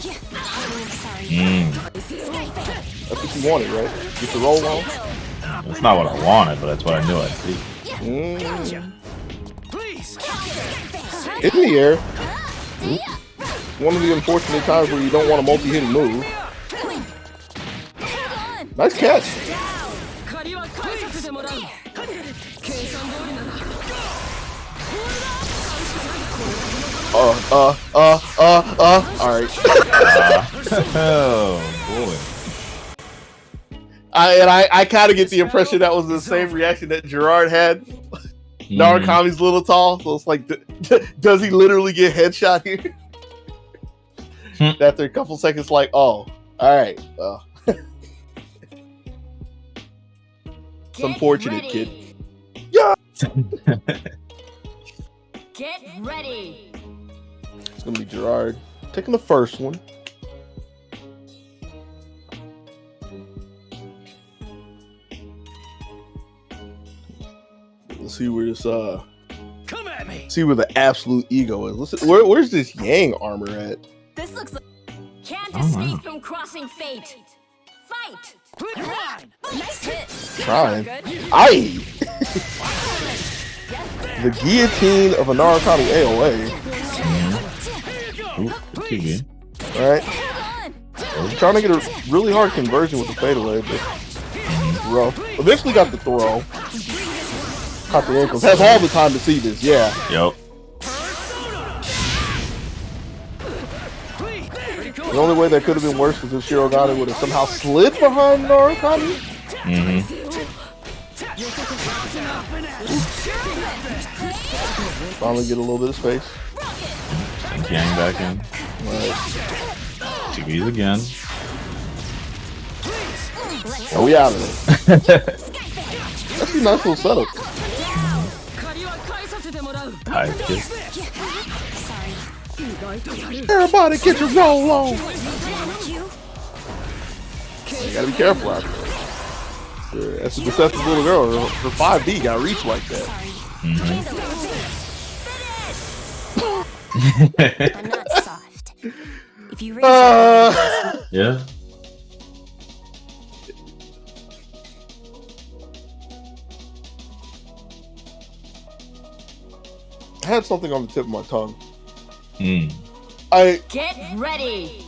That's what you wanted, right? Get the roll on?
That's not what I wanted, but that's what I knew I'd see.
In the air. One of the unfortunate times where you don't want a multi-hitting move. Nice catch. Alright.
Oh, boy.
I kind of get the impression that was the same reaction that Gerard had. Narukami's a little tall, so it's like, does he literally get headshot here? After a couple seconds, like, oh, alright, well. It's unfortunate, kid. Yeah!
Get ready.
It's gonna be Gerard taking the first one. Let's see where this
Come at me.
see where the Absolute Ego is. Listen, where's this Yang armor at?
This looks like
Can't escape from crossing fate. Fight.
nice hit.
Trying. Aye! The guillotine of a Narukami AOA. Alright. I'm trying to get a really hard conversion with the fadeaway, but rough. Eventually got the throw. Caught the ankles. Has all the time to see this. Yeah.
Yep.
The only way that could have been worse was if Shirogane would have somehow slid behind Narukami. Finally get a little bit of space.
Send Yang back in.
Right.
2Bs again.
Oh, we out of it. That's a nice little setup.
High kick.
Everybody get your roll on. You gotta be careful out there. Sure, that's a deceptive little girl. Her 5D got reach like that.
I'm not soft. If you raise
Yeah.
I had something on the tip of my tongue.
Get ready.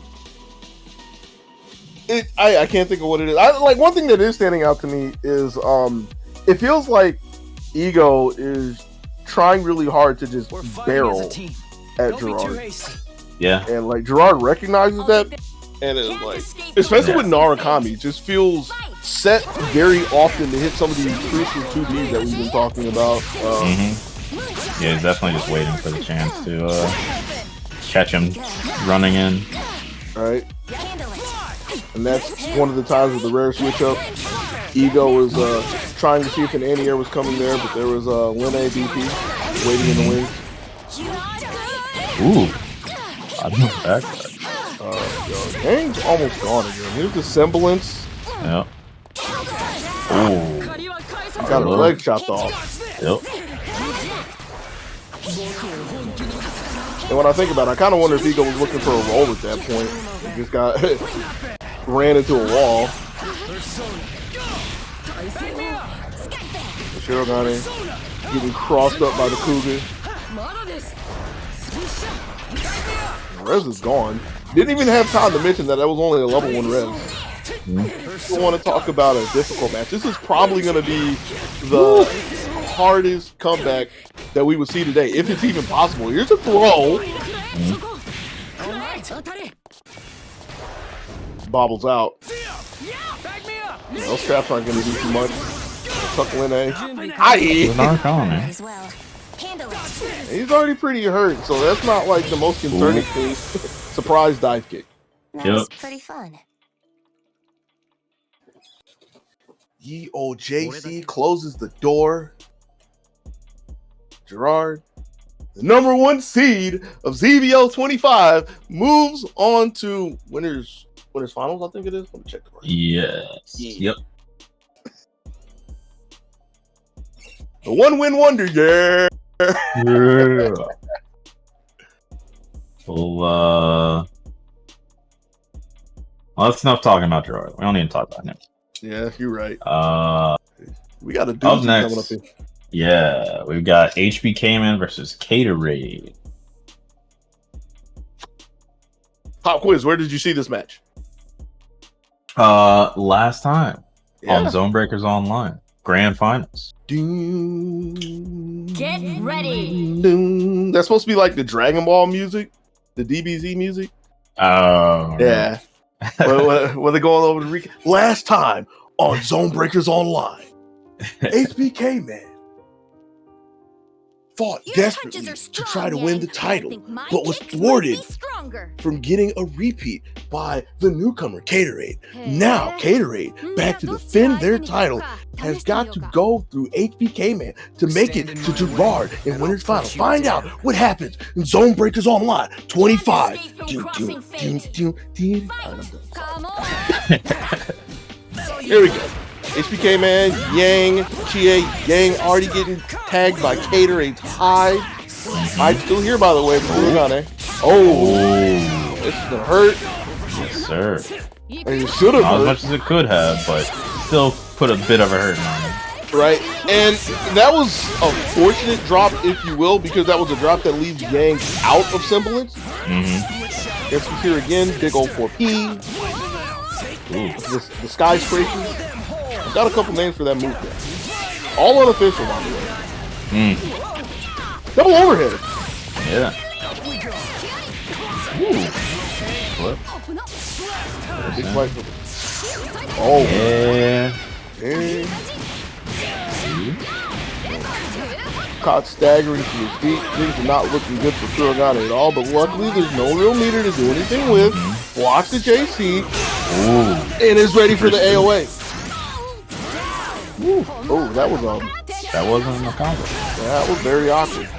I can't think of what it is. Like one thing that is standing out to me is it feels like Ego is trying really hard to just barrel at Gerard.
Yeah.
And like Gerard recognizes that, and it's like, especially with Narukami, it just feels set very often to hit some of these crucial 2Ds that we've been talking about.
Yeah, he's definitely just waiting for the chance to catch him running in.
Right. And that's one of the times with the rare switch up. Ego was trying to see if an anti-air was coming there, but there was Lin A BP waiting in the wings.
Ooh. I don't know back.
Gang's almost gone again. Here's the semblance.
Yep. Ooh.
Got a leg chopped off.
Yep.
And when I think about it, I kind of wonder if Ego was looking for a roll at that point. He just got ran into a wall. Shirogane getting crossed up by the Cougar. Rez is gone. Didn't even have time to mention that was only a level 1 Rez. We want to talk about a difficult match. This is probably going to be the hardest comeback that we would see today, if it's even possible. Here's a throw. Bobbles out. Those traps aren't going to do too much. Tuck Lin A. He's already pretty hurt, so that's not like the most concerning thing. Surprise dive kick.
That's pretty fun.
JC closes the door. Gerard, the #1 seed of ZVO 25, moves on to winners finals, I think it is. Let me check the right.
Yes. Yep.
The 1-win wonder, yeah.
Yeah. Well, that's enough talking about Gerard. We don't need to talk about him.
Yeah, you're right. We got a doozy
up next,
coming up here.
Yeah, we've got HBK-Man versus Caterade.
Pop quiz, where did you see this match?
Last time on ZoneBreakers Online. Grand Finals.
Get ready.
That's supposed to be like the Dragon Ball music, the DBZ music.
Oh,
yeah. Were they going over the recap? Last time on ZoneBreakers Online, HBK-Man fought desperately to try to win the title, but was thwarted from getting a repeat by the newcomer, Caterade. Now, Caterade, back to defend their title, has got to go through HBK-Man to make it to Gerard in Winners Final. Find out what happens in ZoneBreakers Online 25. Here we go. HBK-Man, Yang, Chie, Yang already getting tagged by Caterade's Hyde. Hyde's still here, by the way, from Ugane. Oh, this is gonna hurt.
Yes, sir.
And it should have hurt.
Not as much as it could have, but still put a bit of a hurt on it.
Right, and that was a fortunate drop, if you will, because that was a drop that leaves Yang out of semblance. Guess we're here again, big old 4P. The skyscraper. I've got a couple names for that move there. All unofficial, by the way. Double overhead.
Yeah. Ooh. Flip.
Big fight. Oh.
Yeah.
Hey. Caught staggering to his feet. Things are not looking good for Kurogane at all, but luckily there's no real meter to do anything with. Blocks the JC.
Ooh.
And is ready for the AOA. Ooh. Oh, that was
That wasn't a combo.
that was very awkward.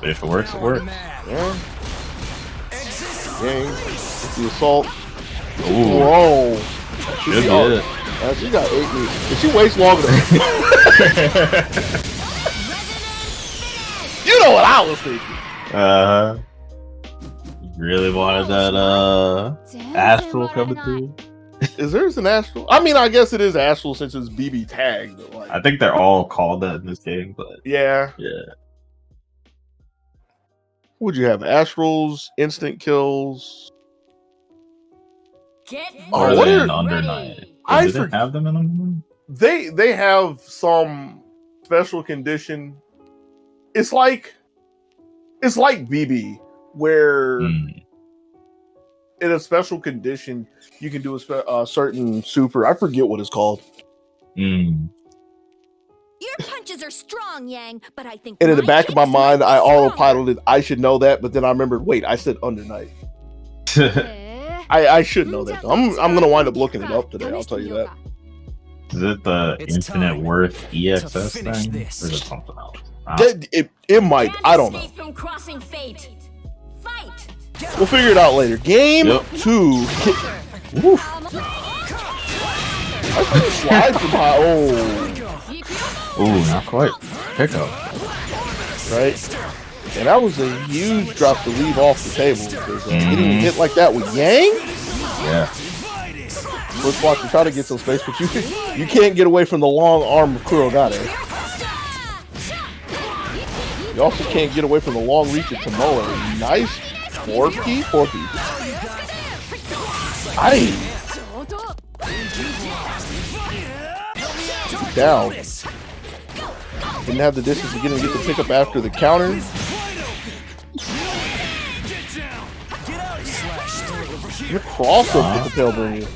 But if it works, it works.
Yeah. Dang. It's the assault.
Ooh.
Whoa.
Should be it.
She got 8 meters. And she waits longer than You know what I was thinking.
Really wanted that Astral coming through.
Is there an Astral? I mean, I guess it is Astral since it's BB tag. But like,
I think they're all called that in this game, but
yeah. What would you have? Astrals, instant kills.
Get
or
what
are they
are-
in Under Night?
I
Do they have them in Under Night?
They have some special condition. It's like BB where in a special condition you can do a certain super. I forget what it's called.
Your punches are strong, Yang, but I think.
And in the
my
back of my
kicks
mind,
might be
I
stronger.
autopiloted. I should know that, but then I remembered. Wait, I said Under Night. I should know that. I'm gonna wind up looking it up today. I'll tell you that.
Is it the
It's
Infinite
time
Worth
to
EXS
finish
thing?
this.
Or is it something else?
It might. I don't know.
Escape from crossing fate. Fight.
We'll figure it out later. Game
Yep.
2. Woof. I think it slides from high. Oh,
Ooh, not quite. Pickup.
right. And that was a huge drop to leave off the table because getting hit like that with Yang.
Yeah.
Let's watch. Try to get some space, but you can't get away from the long arm of Kurogane. You also can't get away from the long reach of Tomoe. Nice 4P. Aye. Down. Didn't have the distance to get the pickup after the counter. Your crossover with the tail bringer.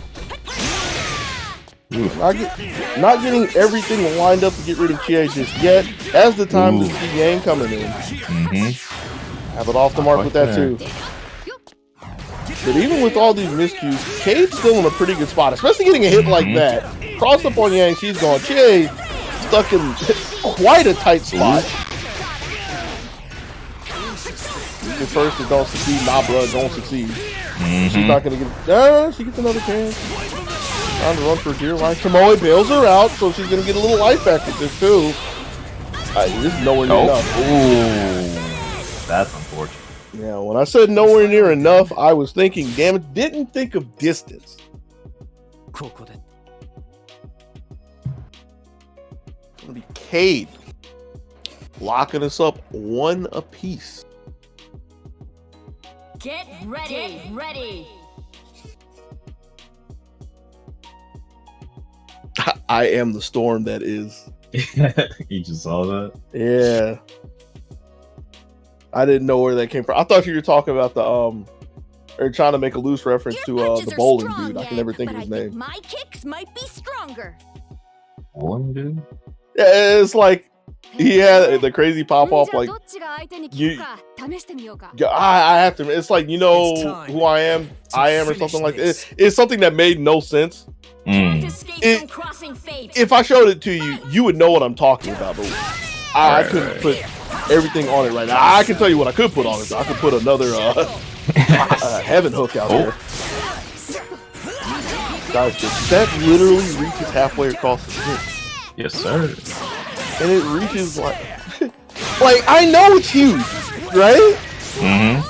Not getting everything lined up to get rid of Chie just yet. As the time to see Yang coming in. Have it off the mark with that too. But even with all these miscues, Cade's still in a pretty good spot, especially getting a hit like that. Cross up on Yang, she's gone. Chie stuck in quite a tight spot. The first it don't succeed, nah bruh, don't succeed. She's not gonna get she gets another chance. Trying to run for dear life. Tomoe bails her out, so she's gonna get a little life back with this too. This is nowhere near enough.
Ooh. That's unfortunate.
Yeah, when I said nowhere near enough, I was thinking, damn it, didn't think of distance. It's gonna be Cade locking us up 1 apiece.
Get ready.
I am the storm that is.
You just saw that?
Yeah. I didn't know where that came from. I thought you were talking about the or trying to make a loose reference to the bowling dude. I can never think of his name.
My kicks might be stronger.
Bowling dude?
Yeah, it's like he had the crazy pop off. Like I have to. It's like, you know who I am. I am or something like that. It's something that made no sense.
Escape from crossing fate.
If I showed it to you, you would know what I'm talking about. But I couldn't put everything on it right now. I can tell you what I could put on it. I could put another heaven hook out there. Guys, that literally reaches halfway across the screen.
Yes, sir.
And it reaches like I know it's huge, right?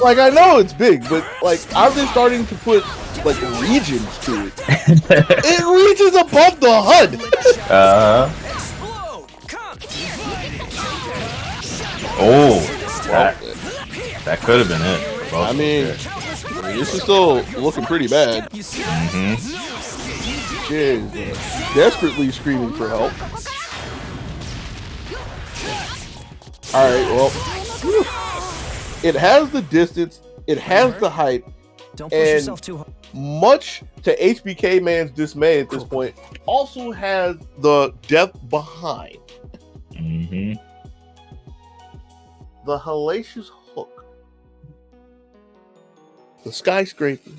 Like I know it's big, but like I've been starting to put like regions to it. It reaches above the HUD.
Oh, that could have been it.
I mean, this is still looking pretty bad. She is desperately screaming for help. All right, well, it has the distance, it has the height,
Don't push
and
yourself too hard.
much to HBK Man's dismay at this point, also has the depth behind.
Mm-hmm.
The hellacious hook. The skyscraper.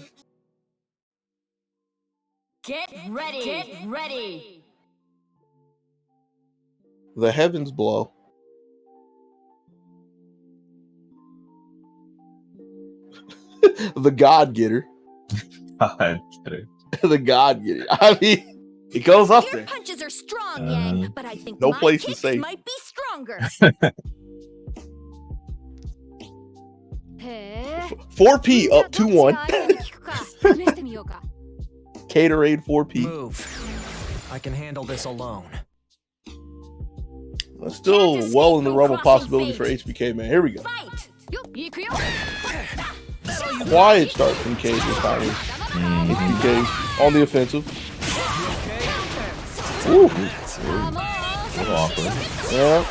Get ready. Get ready.
The heavens blow. The God Getter. The God Getter. I mean, it goes up
Your
there.
punches are strong, Yang, but I think
no
my
place is
kicks
safe.
might be stronger.
4P up 2-1. Caterade 4P.
Move. I can handle this alone.
That's still well in the realm of possibility for HBK, man. Here we go.
Fight.
Quiet start from Cage this time. HBK on the offensive. Ooh.
Awkward.
Yeah.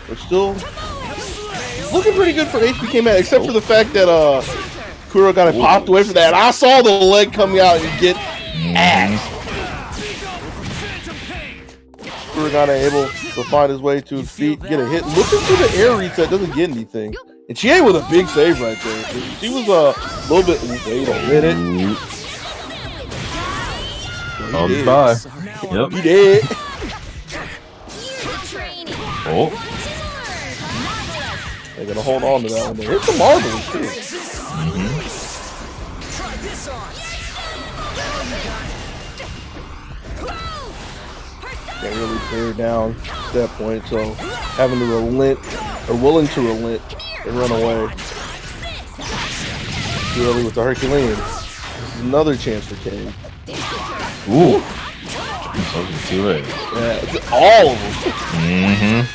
We're still looking pretty good for HBK, man, except for the fact that Kuro got it popped away from that. I saw the leg coming out and get axed. Kuro got able to find his way to his feet, get a hit. Looking for the air reset, doesn't get anything. And she ate with a big save right there. She was a little bit. Wait a minute.
Oh, goodbye. Yep.
He did.
Oh.
They're gonna hold on to that one there. It's a marvelous too. Can't really clear down at that point, so having to relent, or willing to relent, and run away. Too early with the Herculean. This is another chance for Kane.
Ooh. Too late.
Yeah, it's all of them.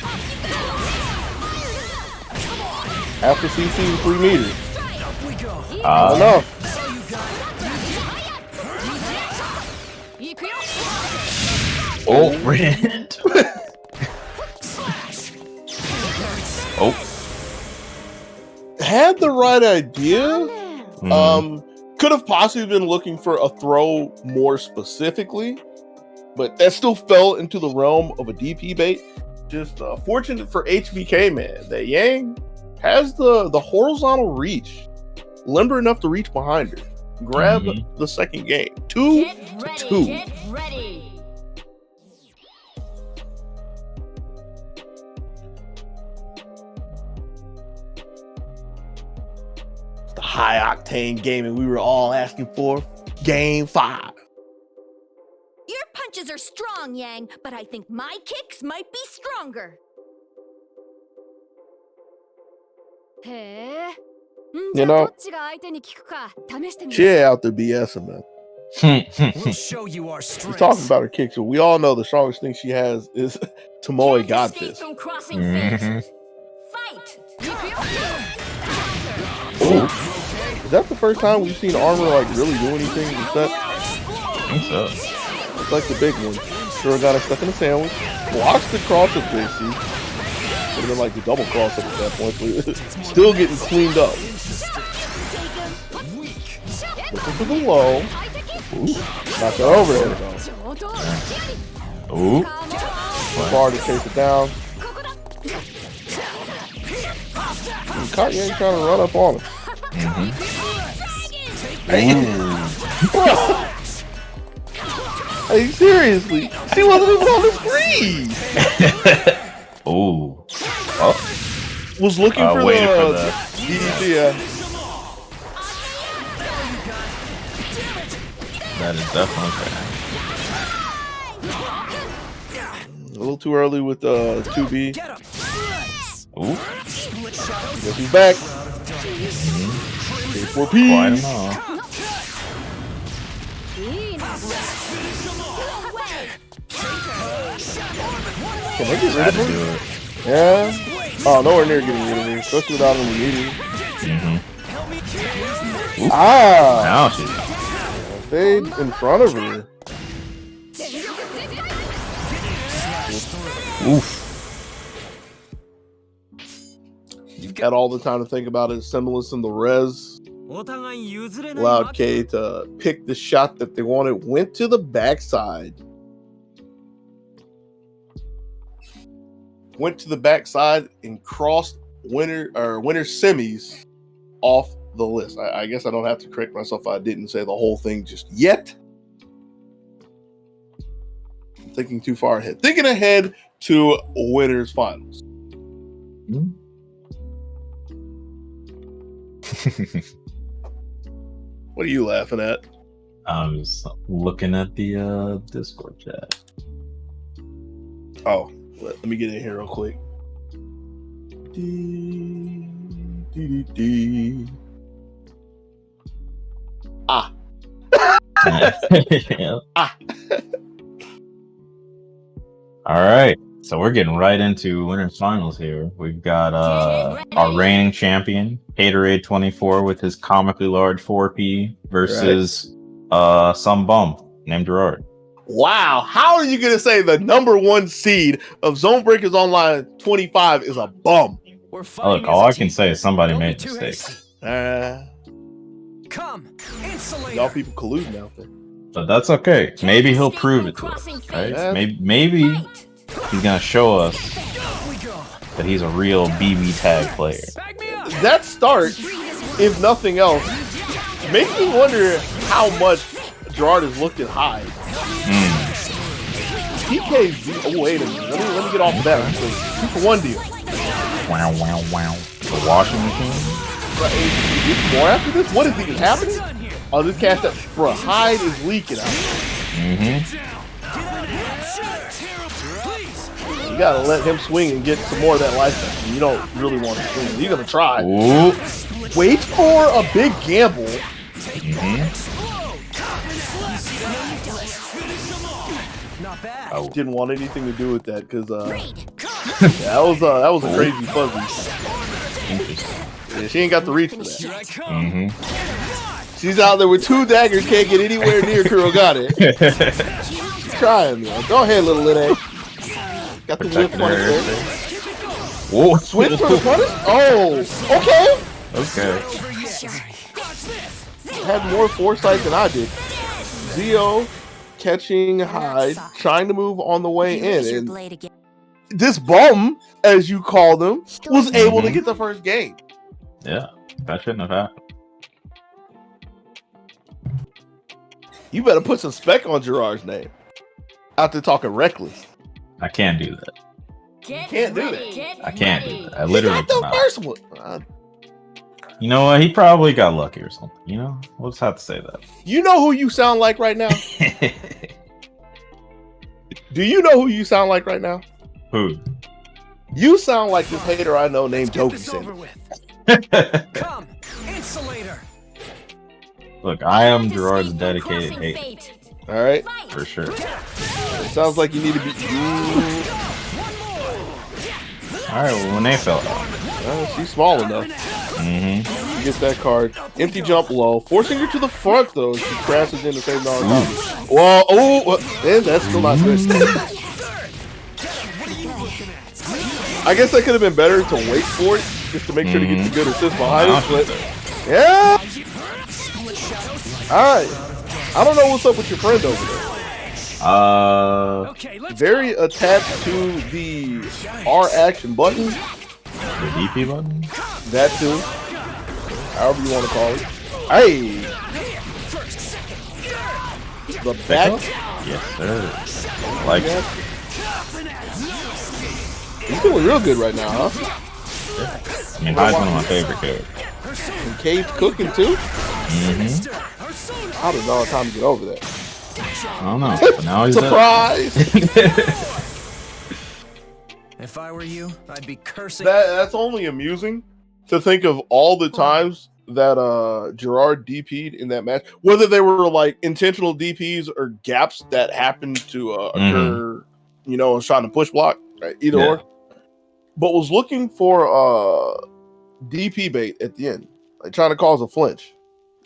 After CC 3 meters. Not enough.
Oh, rent. Oh.
Had the right idea. Could have possibly been looking for a throw more specifically, but that still fell into the realm of a DP bait. Just fortunate for HBK, man, that Yang has the horizontal reach, limber enough to reach behind her, grab the second game. 2-2.
Get ready.
The high octane gaming we were all asking for. Game 5.
Your punches are strong, Yang, but I think my kicks might be stronger.
You know, she ain't out there BSing, man.
We'll show you our strength.
She's talking about her kicks, but we all know the strongest thing she has is Tomoe God Fist.
From crossing fate. Fight.
Ooh. Is that the first time we've seen Armor like really do anything in the set?
I think so.
It's like the big one. Sure got it stuck in a sandwich. Blocks the cross up there, see? Would have been like the double cross up at that point, but still getting cleaned up. Looking for the low. Ooh. Knock that overhead though.
Ooh.
Far to chase it down. Katya ain't trying to run up on him. Hey, seriously, she wasn't even on the screen.
Ooh. Oh.
Was looking for
waiting for
the
the
DDT. Yeah.
That is definitely
A little too early with 2B.
Ooh.
Guess he's back.
Quite
K4P.
enough.
Can they get rid
Had
of
to
him?
do it.
Yeah. Oh, nowhere near getting rid of him, especially without him immediately. Ah!
Now she.
Stayed in front of her.
Oof.
Had all the time to think about it. Semblance in the res allowed K to pick the shot that they wanted. Went to the backside. Went to the backside and crossed winner semis off the list. I guess I don't have to correct myself if I didn't say the whole thing just yet. I'm thinking too far ahead. Thinking ahead to winners finals. What are you laughing at?
I'm just looking at the Discord chat.
Oh, let me get in here real quick. Ah.
Yeah.
Ah.
All right. So we're getting right into winners finals here. We've got our reigning champion, Haterade 24, with his comically large 4P versus some bum named Gerard.
Wow. How are you going to say the number 1 seed of ZoneBreakers Online 25 is a bum?
Look, all I can say is somebody made a mistake.
Come, insulator.
Y'all people colluding out there.
But that's okay. Maybe he'll prove it to us. Right?
Yeah.
Maybe he's going to show us that he's a real BB tag player.
That start, if nothing else, makes me wonder how much Gerard has looked at high. TK's. Oh, wait a minute. Let me get off of that. 2-for-1 deal.
Wow, wow, wow. The washing machine?
More after this? What is even happening? Oh, this cast up. Bro, Hyde is leaking out. You gotta let him swing and get some more of that life. You don't really want to swing. You're gonna try.
Ooh.
Wait for a big gamble. I didn't want anything to do with that because that was a crazy fuzzy. Yeah, she ain't got the reach for that. She's out there with 2 daggers, can't get anywhere near Kurogane. She's trying, man. Go ahead, little Lene. Got the whip punish there.
Whoa.
Switch for the punish? Oh, okay. Had more foresight than I did. Zio catching Hyde, trying to move on the way in. And this bum, as you called him, was able to get the first game.
Yeah, that shouldn't have happened.
You better put some spec on Gerard's name. Out there talking reckless.
I can't do that.
Can't do that.
I can't do that. I literally
got the
cannot.
first one.
You know what? He probably got lucky or something. You know? We'll just have to say that.
You know who you sound like right now? Do you know who you sound like right now?
Who?
You sound like this hater I know named Doki Sanders.
Come, insulator.
Look, I am Gerard's dedicated hater.
All right,
for sure.
It sounds like you need to be.
All right, well, when they fell out,
she's small enough. She gets that card. Empty jump low, forcing her to the front though. She crashes in the same Naruto. Well, and that's still not good. I guess that could have been better to wait for it, just to make sure to get the good assist behind it. But yeah, all right. I don't know what's up with your friend over there. Very attached to the R action button.
The DP button?
That too. However you want to call it. Hey! The back.
Yes, sir. Like it.
He's doing real good right now, huh?
Yeah. I mean, Hyde's one of my favorite characters.
And Cade's cooking too? I don't know how time to get over that.
I don't know. But now he's
surprise!
If I were you, I'd be cursing.
That's only amusing to think of all the times that Gerard DP'd in that match, whether they were like intentional DPs or gaps that happened to occur, you know, trying to push block, right? Either or. But was looking for DP bait at the end, like trying to cause a flinch,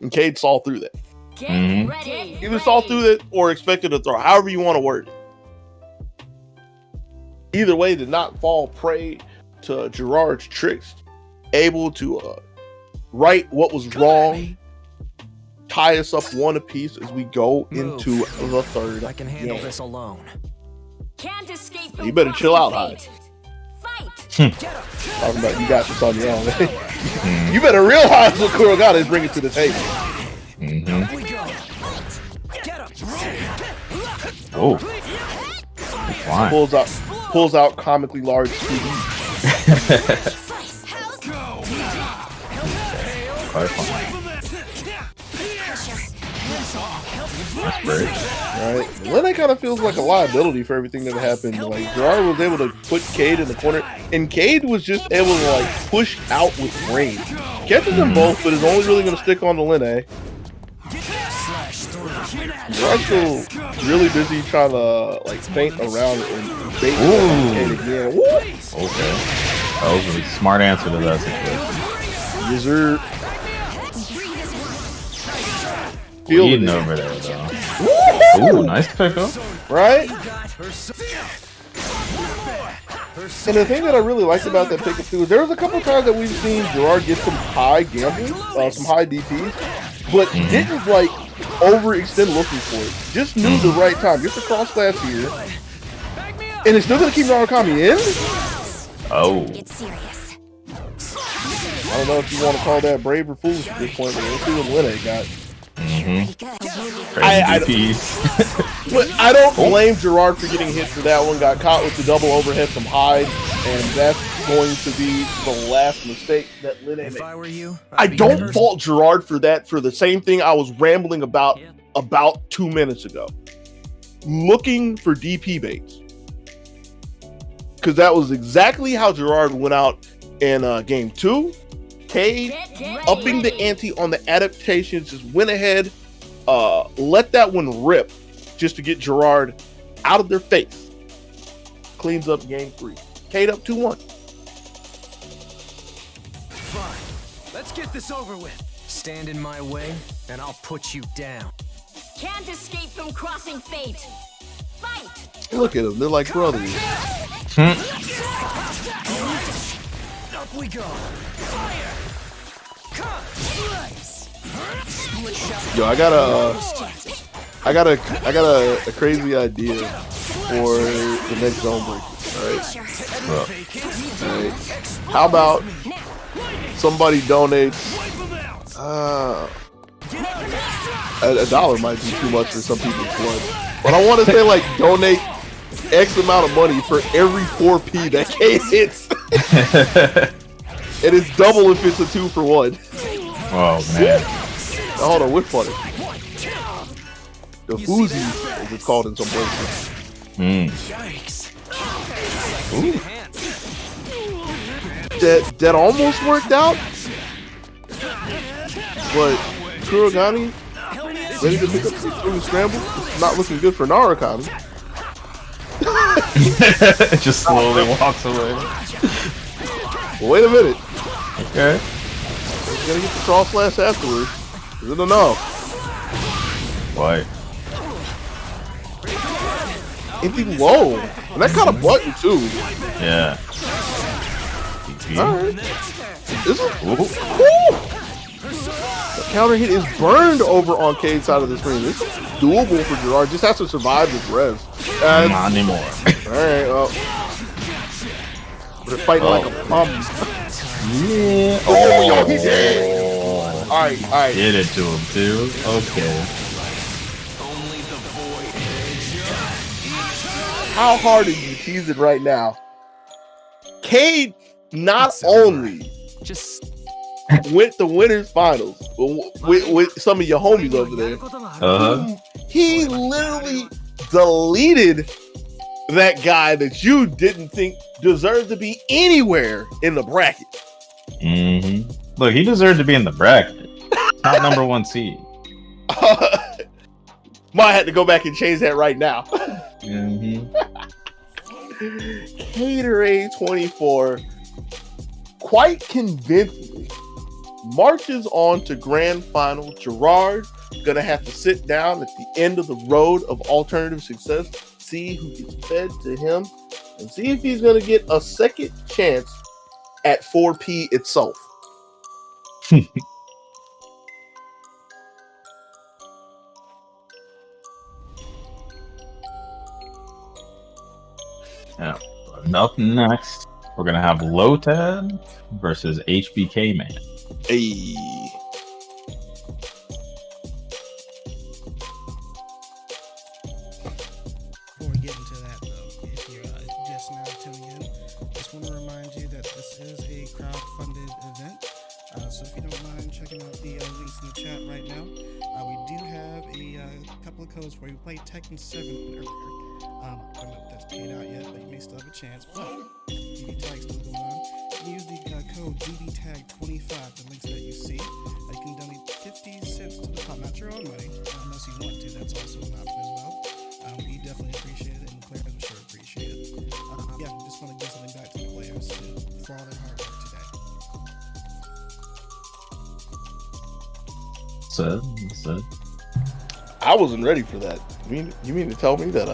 and Cade saw through that. Either saw through it or expected to throw, however you want to word it. Either way, did not fall prey to Gerard's tricks. able to right what was wrong, tie us up one apiece as we go into the third
I can handle
game.
this alone.
Can't escape from
You better chill out,
crossing
Hyde.
fate. Fight.
Talking about you got this on your own. You better realize what Kurogane is bringing to the table.
Mm-hmm.
We go. Get up.
Oh, fine.
Pulls out comically large TV.
Quite fine. That's great.
Right. Lene kind of feels like a liability for everything that happened. Like Gerard was able to put Cade in the corner, and Cade was just able to like push out with range. Catches them both, but is only really going to stick on the Lene. Gerard's still really busy trying to like feint around and bait Cade again. Woo!
Okay. That was a smart answer to that situation.
Wizard.
Leading over there, though. Ooh, nice pickup.
Right? And the thing that I really liked about that pickup too is there was a couple times that we've seen Gerard get some high gambling, some high DPs, but didn't like overextend looking for it. Just knew the right time. Gets the cross slash here. And it's still gonna keep Narukami in?
Oh.
Get serious.
I don't know if you want to call that brave or foolish at this point, but let's see what Lene got. But I don't blame Gerard for getting hit for that one. Got caught with the double overhead from Hyde, and that's going to be the last mistake that Lene made.
If I were you,
I don't fault Gerard for that, for the same thing I was rambling about 2 minutes ago. Looking for DP baits. Because that was exactly how Gerard went out in game 2. Cade upping the ante on the adaptations, just went ahead, let that one rip just to get Gerard out of their face. Cleans up game 3. Cade up 2-1.
Fine. Let's get this over with. Stand in my way, and I'll put you down.
Can't escape from crossing fate. Fight.
Look at them, they're like brothers.
Up we go. Fire. Come.
Yo, I got a crazy idea for the next ZoneBreakers. Alright. How about somebody donates a dollar might be too much for some people's blood. But I want to say like donate X amount of money for every 4P that K hits. And it's double if it's a 2-for-1.
Oh man.
Now, hold on, which one? The Fuzi, as it's called in some places. That almost worked out, but Kurogane ready to pick up the Fuzi scramble. It's not looking good for Narukami.
Just slowly walks away.
Wait a minute.
Okay.
We're gonna get the cross slash afterwards. Is it enough?
Why?
Empty low. And that kind of button too.
Yeah.
Alright. This is the counter hit is burned over on Cade's side of the screen. This is doable for Gerard. Just has to survive this res.
Not anymore.
Alright, well. They're fighting like a bum.
Yeah.
Oh, he did. Alright.
Did it to him too. Okay.
How hard are you teasing right now? Cade not only went to winners finals with some of your homies over there. He literally deleted that guy that you didn't think deserved to be anywhere in the bracket.
Look, he deserved to be in the bracket. Not number 1 seed.
Might have to go back and change that right now. Caterade 24 quite convincingly marches on to grand final. Gerard gonna have to sit down at the end of the road of alternative success, see who gets fed to him, and see if he's gonna get a second chance at 4P itself.
Yeah. Up next, we're gonna have Lotad versus HBK Man.
Hey.
Before we get into that, though, if you're just now tuning in, just want to remind you that this is a crowd-funded event. So if you don't mind checking out the links in the chat right now, we do have a couple of codes for you. Played Tekken 7 earlier. I don't know if that's paid out yet, but you may still have a chance. But DB Tag still going on. You can use the code DBTAG25, the links that you see. You can donate 50 cents to the pot, not your own money, unless you want to. That's also an option as well. We definitely appreciate it, and the players will sure appreciate it. Yeah, we just want to give something back to the players for all their hard work today.
Said.
I wasn't ready for that. You mean to tell me that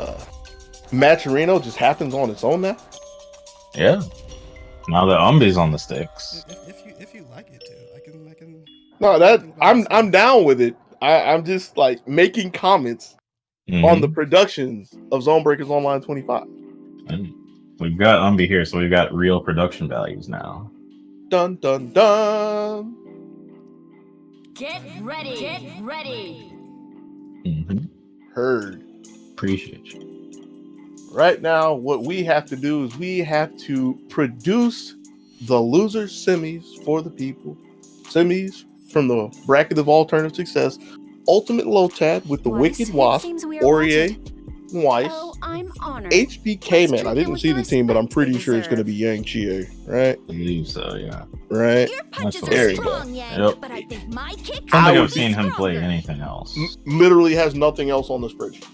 Matcherino just happens on its own now?
Yeah. Now that Umbi's on the sticks.
If you like it too, I can.
No, that I'm down with it. I'm just like making comments on the productions of ZoneBreakers Online 25.
And we've got Umbi here, so we've got real production values now.
Dun dun dun.
Get ready. Get ready.
Heard.
Appreciate you.
Right now, what we have to do is we have to produce the loser semis for the people. Semis from the bracket of alternative success. Ultimate Lotad with the Wicked Wasp, Aurier, Weiss,
Oh, I'm honored.
HBK Man. I didn't see the team, but I'm pretty sure it's going to be Yang Chie, right?
I believe so, yeah.
Right?
Your punches
That's
there
are
you go.
strong, Yang,
Yep.
but I think my kicks
I don't think
will
I've
be
seen him play
stronger.
anything else.
Literally has nothing else on the spreadsheet.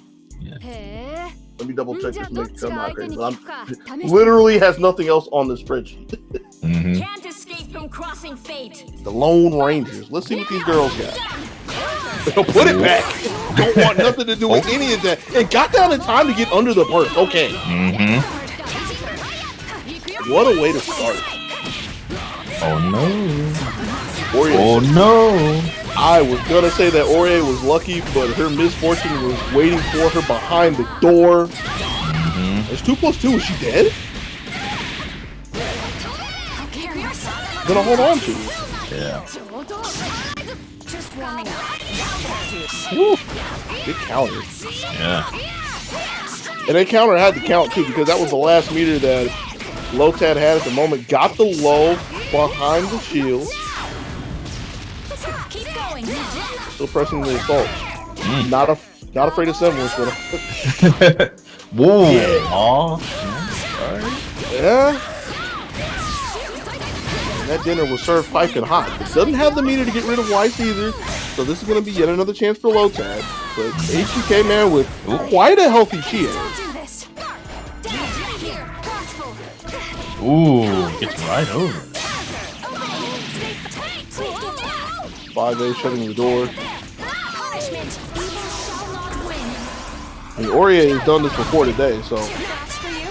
へ
Let me double check
じゃ
this
あど
to
っ
make
ち
sure I'm
が
not
相手
crazy.
に
But
効くか
I'm
試してみよう
literally has nothing else on the spreadsheet.
Can't escape from crossing fate.
The Lone Rangers. Let's see what these girls got. Put it back. Don't want nothing to do with any of that. And got down in time to get under the berth. Okay. What a way to start.
Oh no.
Aurier.
Oh no.
I was gonna say that Aurier was lucky, but her misfortune was waiting for her behind the door. There's 2 plus 2. Is she dead? Gonna hold on to it.
Yeah.
Just warming up.
Woo. Good counter.
Yeah.
And that counter had to count too, because that was the last meter that Lotad had at the moment. Got the low behind the shield.
Keep going.
Still pressing the assault. Not afraid of semblance, but
Whoa.
Yeah.
Aw.
yeah. And that dinner was served piping hot. It doesn't have the meter to get rid of Weiss either, so this is going to be yet another chance for Lotad. But HBK Man with quite a healthy shield.
Do this. Here, crossbow.
Ooh, gets right over.
5A shutting the door.
Punishment. Evil shall not win.
And Aurier has done this before today, so
That's for you.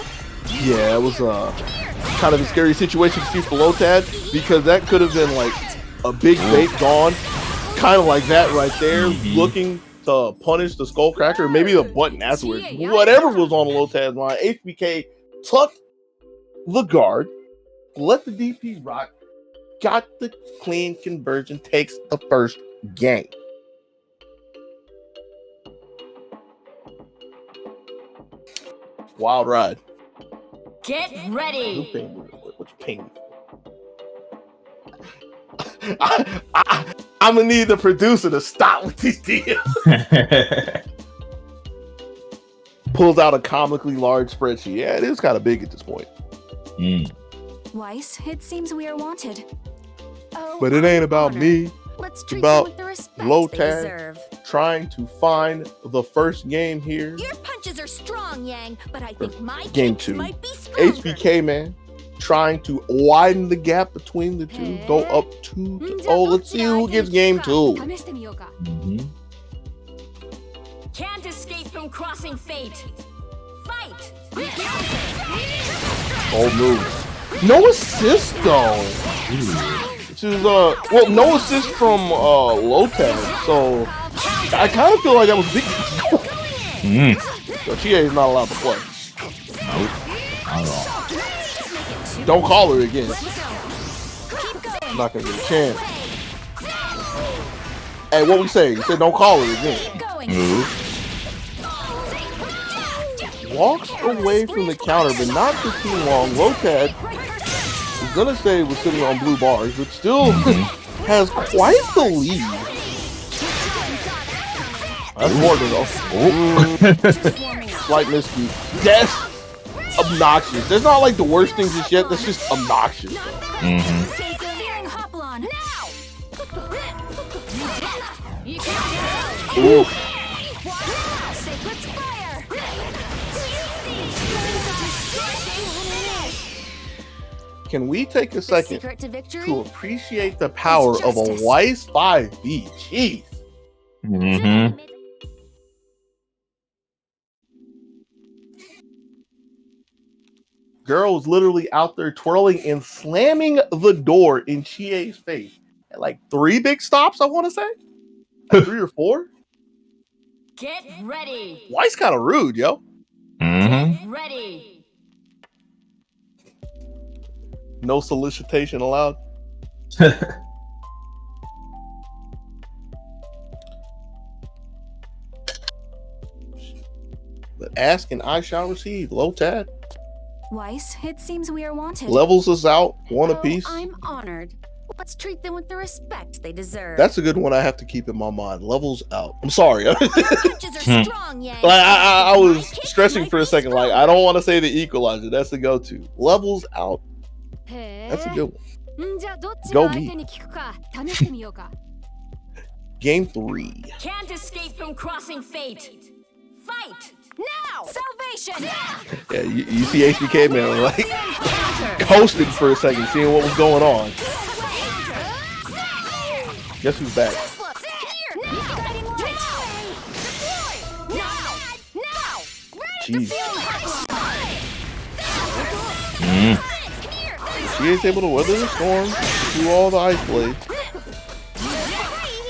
yeah, it was kind of a scary situation to see for Lotad, because that could have been like a big bait gone, kind of like that right there, looking to punish the Skullcracker, maybe the button afterwards. Whatever was on Lotad's mind, HBK tucked the guard, let the DP rock, got the clean conversion, takes the first game. Wild ride.
Get ready.
What you paying me for? I'm gonna need the producer to stop with these deals. Pulls out a comically large spreadsheet. Yeah, it is kind of big at this point.
Weiss, it seems we are wanted.
Oh,
But it ain't
I'm
about
honored.
me.
Let's treat
about
them with the respect they
Lotad.
deserve.
Trying to find the first game here.
Your punches are strong, Yang, but I think my
Game
kicks
2.
might be stronger.
HBK Man trying to widen the gap between the two. Go up 2-0. Let's see who gets game 2.
試してみようか。
Can't escape from crossing fate. Fight.
Bold move. No assist though. This is well, no assist from Lotad. So I kind of feel like that was big. So Chie is not allowed to play.
Nope. Not at all.
Don't call her again. I'm not gonna get a chance. Hey, what we say? You said don't call her again.
Move.
Walks away from the counter, but not for too long. Lotad is gonna say was sitting on blue bars, but still has quite the lead. That's more than though. Slight miscue. That's obnoxious. That's not like the worst thing just yet. That's just obnoxious. Ooh. Can we take a second to appreciate the power of a Weiss 5B? Jeez. Girl was literally out there twirling and slamming the door in Chie's face at like 3 big stops, I want to say. 3 or 4.
Get ready.
Weiss kind of rude, yo.
Get ready.
No solicitation allowed. But ask and I shall receive. Lotad.
Weiss, it seems we are wanted.
Levels us out, one apiece.
I'm honored. Let's treat them with the respect they deserve.
That's a good one I have to keep in my mind. Levels out. I'm sorry.
Punches are strong, Yang.
Like I was stressing for a second. Like I don't want to say the equalizer. That's the go-to. Levels out. That's a good one. Go me. Game 3.
Can't escape from crossing fate. Fight now.
Salvation.
Yeah, you see HBK man like coasting for a second, seeing what was going on. Guess who's back? Jeez. She is able to weather the storm through all the ice blades.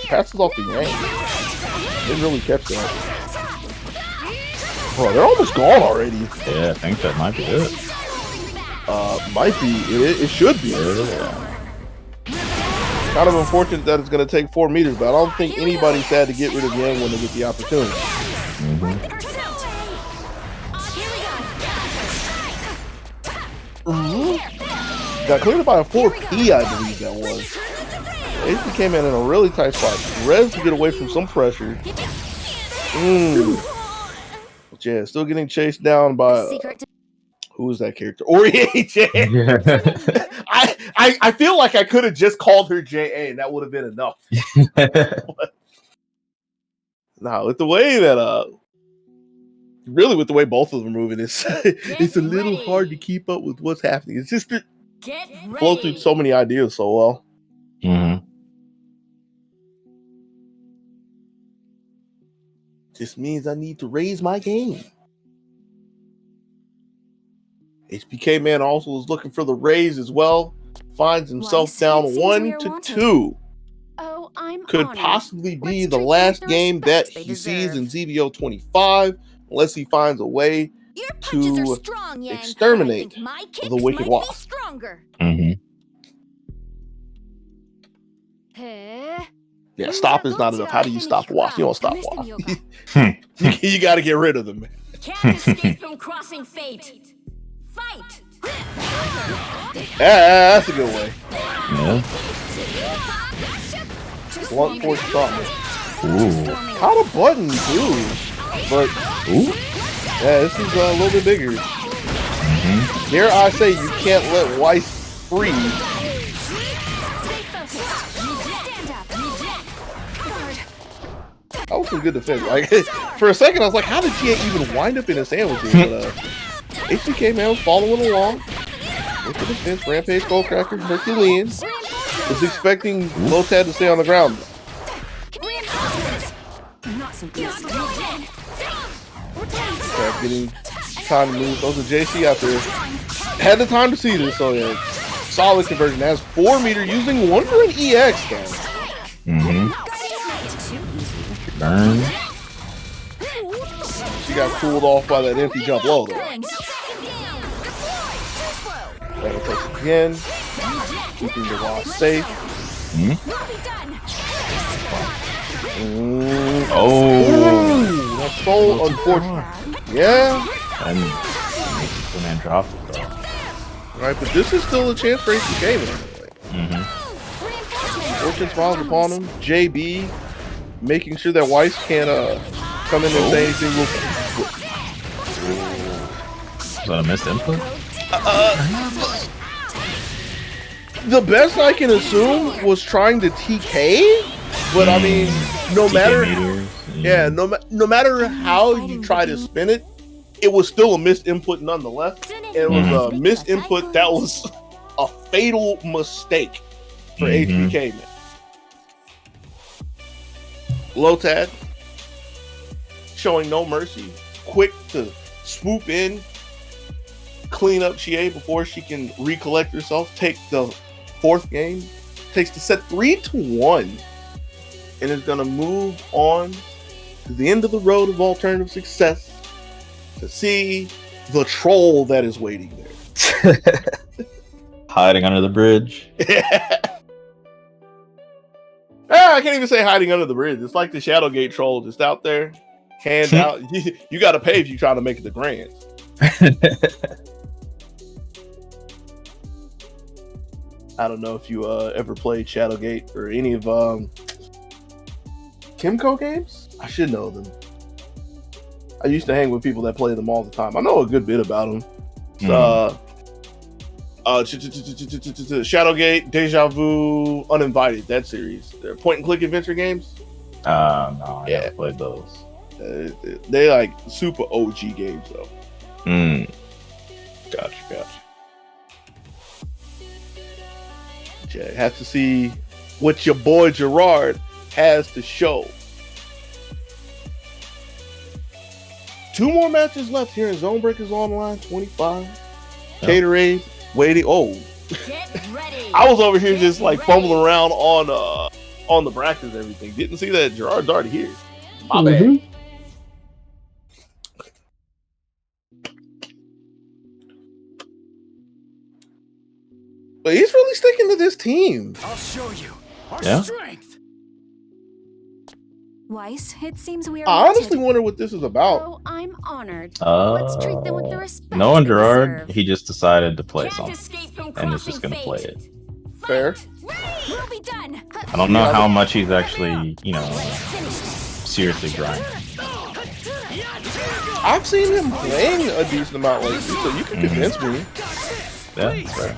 Passes off the Yang. Didn't really catch that. Oh, they're almost gone already.
Yeah, I think that might be it.
Might be. It should be. Kind of unfortunate that it's going to take 4 meters, but I don't think anybody's sad to get rid of Yang when they get the opportunity. Got cleared by a 4P, I believe that was. HP came in a really tight spot. Rez to get away from some pressure. But yeah, still getting chased down by who is that character? Ori AJ. I feel like I could have just called her JA and that would have been enough. Now with the way that really with the way both of them are moving, it's a little hard to keep up with what's happening. It's just flow through so many ideas so well. This means I need to raise my game. HBK man also is looking for the raise as well. Finds himself down 1-2.
Oh, I'm
could
honored.
possibly be
Let's
the
treat
last
them with the
game that
respect they
he sees in
deserve.
ZVO 25, unless he finds a way
Your punches
to
are strong, Yang,
exterminate
but I think my kicks
the Wicked
might be
Wasp.
stronger.
Yeah, stop is not enough. How do you stop Wasp? You don't stop Wasp. You got to get rid of them.
Can't escape from crossing fate. Fight.
That's a good way.
Yeah.
Blunt force stop.
Ooh.
Caught a button too, but yeah, this is a little bit bigger. Dare I say you can't let Weiss free. That was some good defense. Like for a second, I was like, how did she even wind up in a sandwich? But HBK man was following along with the defense. Rampage, Skullcracker, Herculean was expecting Lotad to stay on the ground. Getting time to move. Those are JC out there. Had the time to see this, so yeah, solid conversion. Has 4 meter, using 1 for an EX though.
Burn.
She got cooled off by that empty jump low though. Battle takes again, keeping the wall safe. Oh, that's so unfortunate. Yeah.
And the man dropped it.
Right, but this is still a chance for HBK anyway. Fortune smiles upon him. JB making sure that Weiss can't come in and say anything.
Is that a missed input?
The best I can assume was trying to TK, but I mean, no matter no matter how you try to spin it, it was still a missed input nonetheless. It was a missed input that was a fatal mistake for HBK, man. Lotad showing no mercy, quick to swoop in, clean up Chie before she can recollect herself, take the 4th game, takes the set 3-1, and is going to move on to the end of the road of alternative success to see the troll that is waiting there.
Hiding under the bridge.
I can't even say hiding under the bridge. It's like the Shadowgate troll just out there, hand out. You got to pay if you try to make it the grand. I don't know if you ever played Shadowgate or any of Kimco games. I should know them. I used to hang with people that play them all the time. I know a good bit about them. Shadowgate, Deja Vu, Uninvited, that series. They're point and click adventure games.
No, I never played those.
They're like super OG games though.
Gotcha.
Okay, have to see what your boy Gerard has to show. 2 more matches left here in ZoneBreakers Online 25. Caterade waiting. Oh, I was over here just like fumbling around on the brackets and everything. Didn't see that Gerard's already here. My bad. But he's really sticking to this team.
I'll show you our strength.
Weiss, it seems we are.
I honestly wonder what this is about.
Oh, I'm honored. Let's treat them with the respect
Knowing
they
Gerard,
deserve.
he just decided to play
Can't
something.
escape from
And is just
crossing
gonna play
fate.
it.
Fair.
We'll be done.
I don't know how much he's actually, seriously grinding.
I've seen him playing a decent amount lately, so you can convince me.
Yeah, that's fair.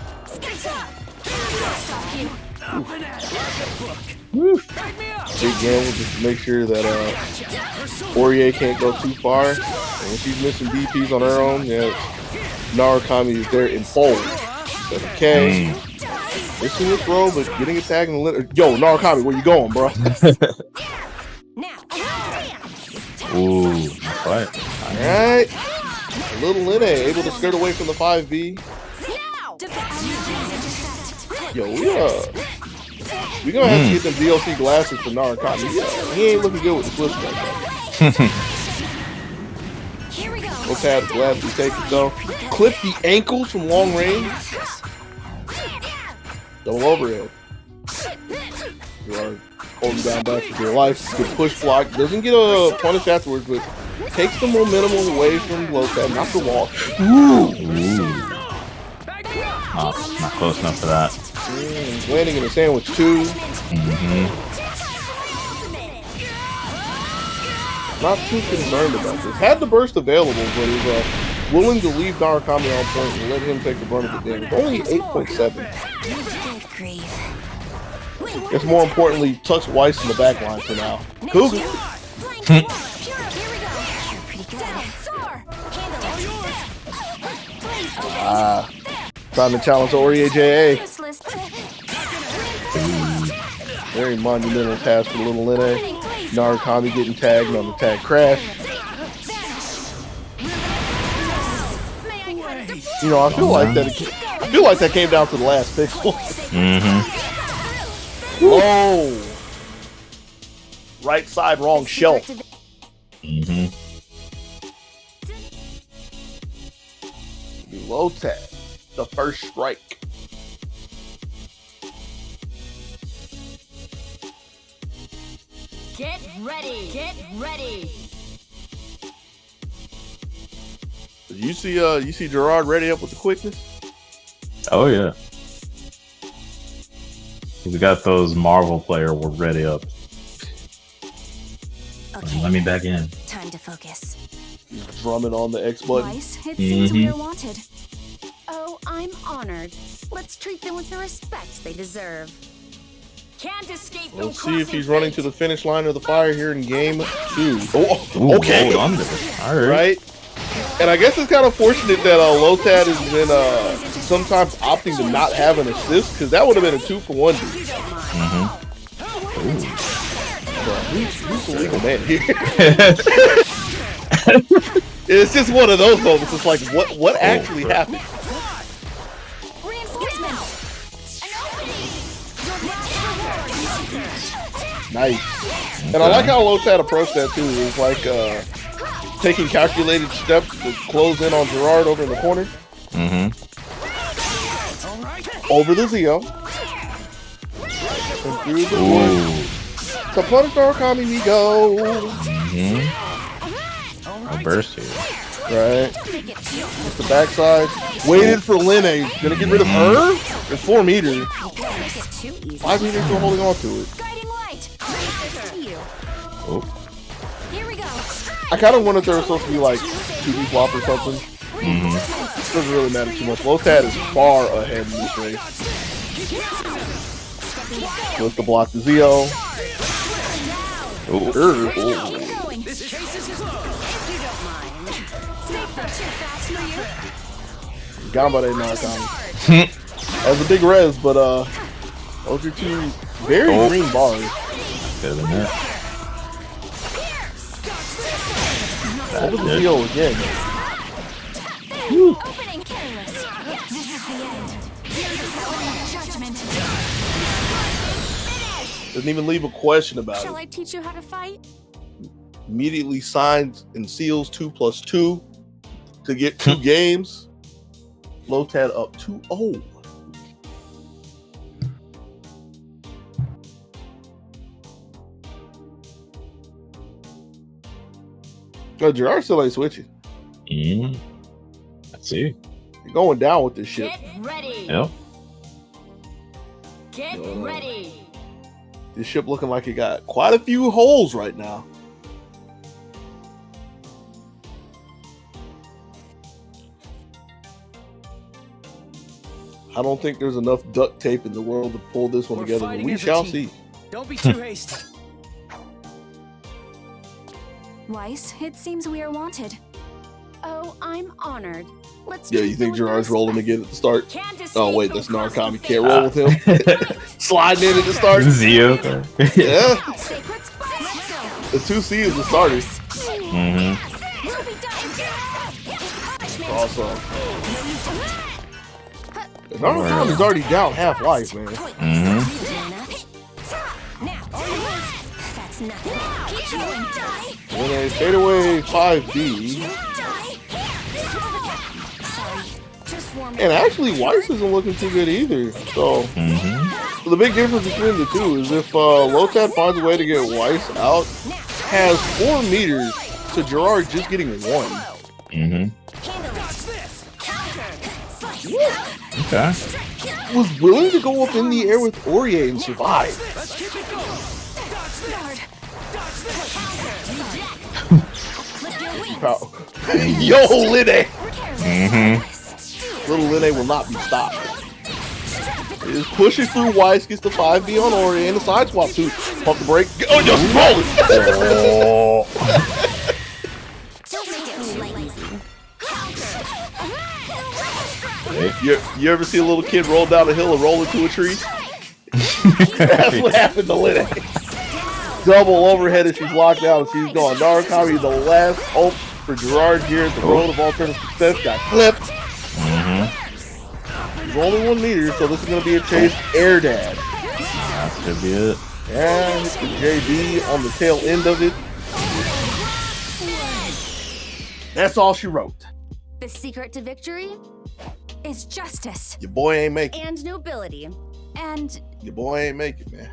Big gamble just to make sure that Aurier can't go too far. And when she's missing DPs on her own, Narukami is there in fold. Says, okay, missing the throw, but getting a tag in the litter. Yo, Narukami, where you going, bro?
Ooh, nice fight.
Alright. Little Linne able to skirt away from the 5B. Yo, we gonna have to get them DLC glasses for Narukami. He ain't looking good with the twist like that. Lotad gladly take it though. Clip the ankles from long range. Double overhead. You are holding down back for dear life. Good push block. Doesn't get a punish afterwards, but takes the momentum away from Lotad. Not the wall.
Ooh. Oh, not close enough for that.
Landing in a sandwich too. Not too concerned about this. Had the burst available, but he's willing to leave Narukami on point and let him take the brunt of the damage. Only 8.7. Guess more importantly, tucks Weiss in the back line for now. Cougar. Trying to challenge Aurier JA. Very monumental task for Little Linne. Narukami getting tagged on the tag crash. You know, I feel like that. I feel like that came down to the last pixel. Whoa! Right side, wrong shelf. Low tap. The first strike.
Get ready. Get ready.
You see Gerard ready up with the quickness?
Oh yeah. We got those Marvel player. We're ready up.
Okay.
Let me back in.
Time to focus.
He's drumming on the X button.
Weiss, it seems we are wanted.
Oh, I'm honored. Let's treat them with the respect they deserve.
Can't escape from
Let's see if
crossing
he's running
fate.
to the finish line of the fire here in game 2. Oh,
Ooh,
okay.
rolled under. All right.
Right? And I guess it's kind of fortunate that Lotad has been sometimes opting to not have an assist, because that would have been a 2-for-1 dude. Who's the legal man here? It's just one of those moments. It's like, what actually happened? Nice. And I like how Lotad approached that too. It was like taking calculated steps to close in on Gerard over in the corner. Over the Zio. And through the wood. So punish Narukami we go.
I'll burst here.
Right. Just the backside. Waited for Linne. Gonna get rid of her? It's 4 meters. 5 meters still holding on to it.
Oh.
Here we go.
I kind of wondered if there was supposed to be like 2D swap or something. Doesn't really matter too much. Lotad is far ahead in this race. Goes to block the Zio. Gamba Narukami. That was a big res, but those are 2 very green bars.
Better than that.
Over the Zio again.
Opening careless. This is the end. Judgment.
Doesn't even leave a question about
Shall
it.
I teach you how to fight?
Immediately signs and seals 2+2 to get 2 games. Lotad up 2-0. No, Gerard still ain't switching.
Let's see.
You're going down with this shit.
Get ready.
Yep.
Get ready.
This ship looking like it got quite a few holes right now. I don't think there's enough duct tape in the world to pull this one together, but we shall see.
Don't be too hasty.
Weiss, it seems we are wanted.
Oh, I'm honored. Let's
Yeah,
treat
you
them
think
with the
Gerard's rolling
respect.
again at the start?
Can't escape
Oh wait,
from
that's
crossing
Narukami.
fate.
Can't roll with him. Sliding in at the start.
Zio.
Yeah,
Sacred spot. Let's go.
the 2C is the starter. Awesome. Narukami's already down half life, man.
That's nothing. Keep going, die.
When a fadeaway 5D.
Sorry. Just warm
And actually, Weiss isn't looking too good either. So, the big difference between the two is if Lotad finds a way to get Weiss out, has 4 meters to Gerard just getting 1.
Okay.
Was willing to go up in the air with Aurier and survive. Yo, Linne! Little Linne will not be stopped. He is pushing through Weiss, gets the 5B on Aurier and the side swap too. Pump the brake. Oh, just roll
Don't make it lazy.
You ever see a little kid roll down a hill and roll into a tree? That's what happened to Linne. Double overhead as she's locked out and she's gone. Narukami, the last hope for Gerard here at the road of alternative success, got clipped. There's only one meter, so this is going to be a chase air dash.
That should be it.
And hit the JB on the tail end of it. That's all she wrote.
The secret to victory is justice
Your boy ain't making it.
and nobility. And
Your boy ain't making it, man.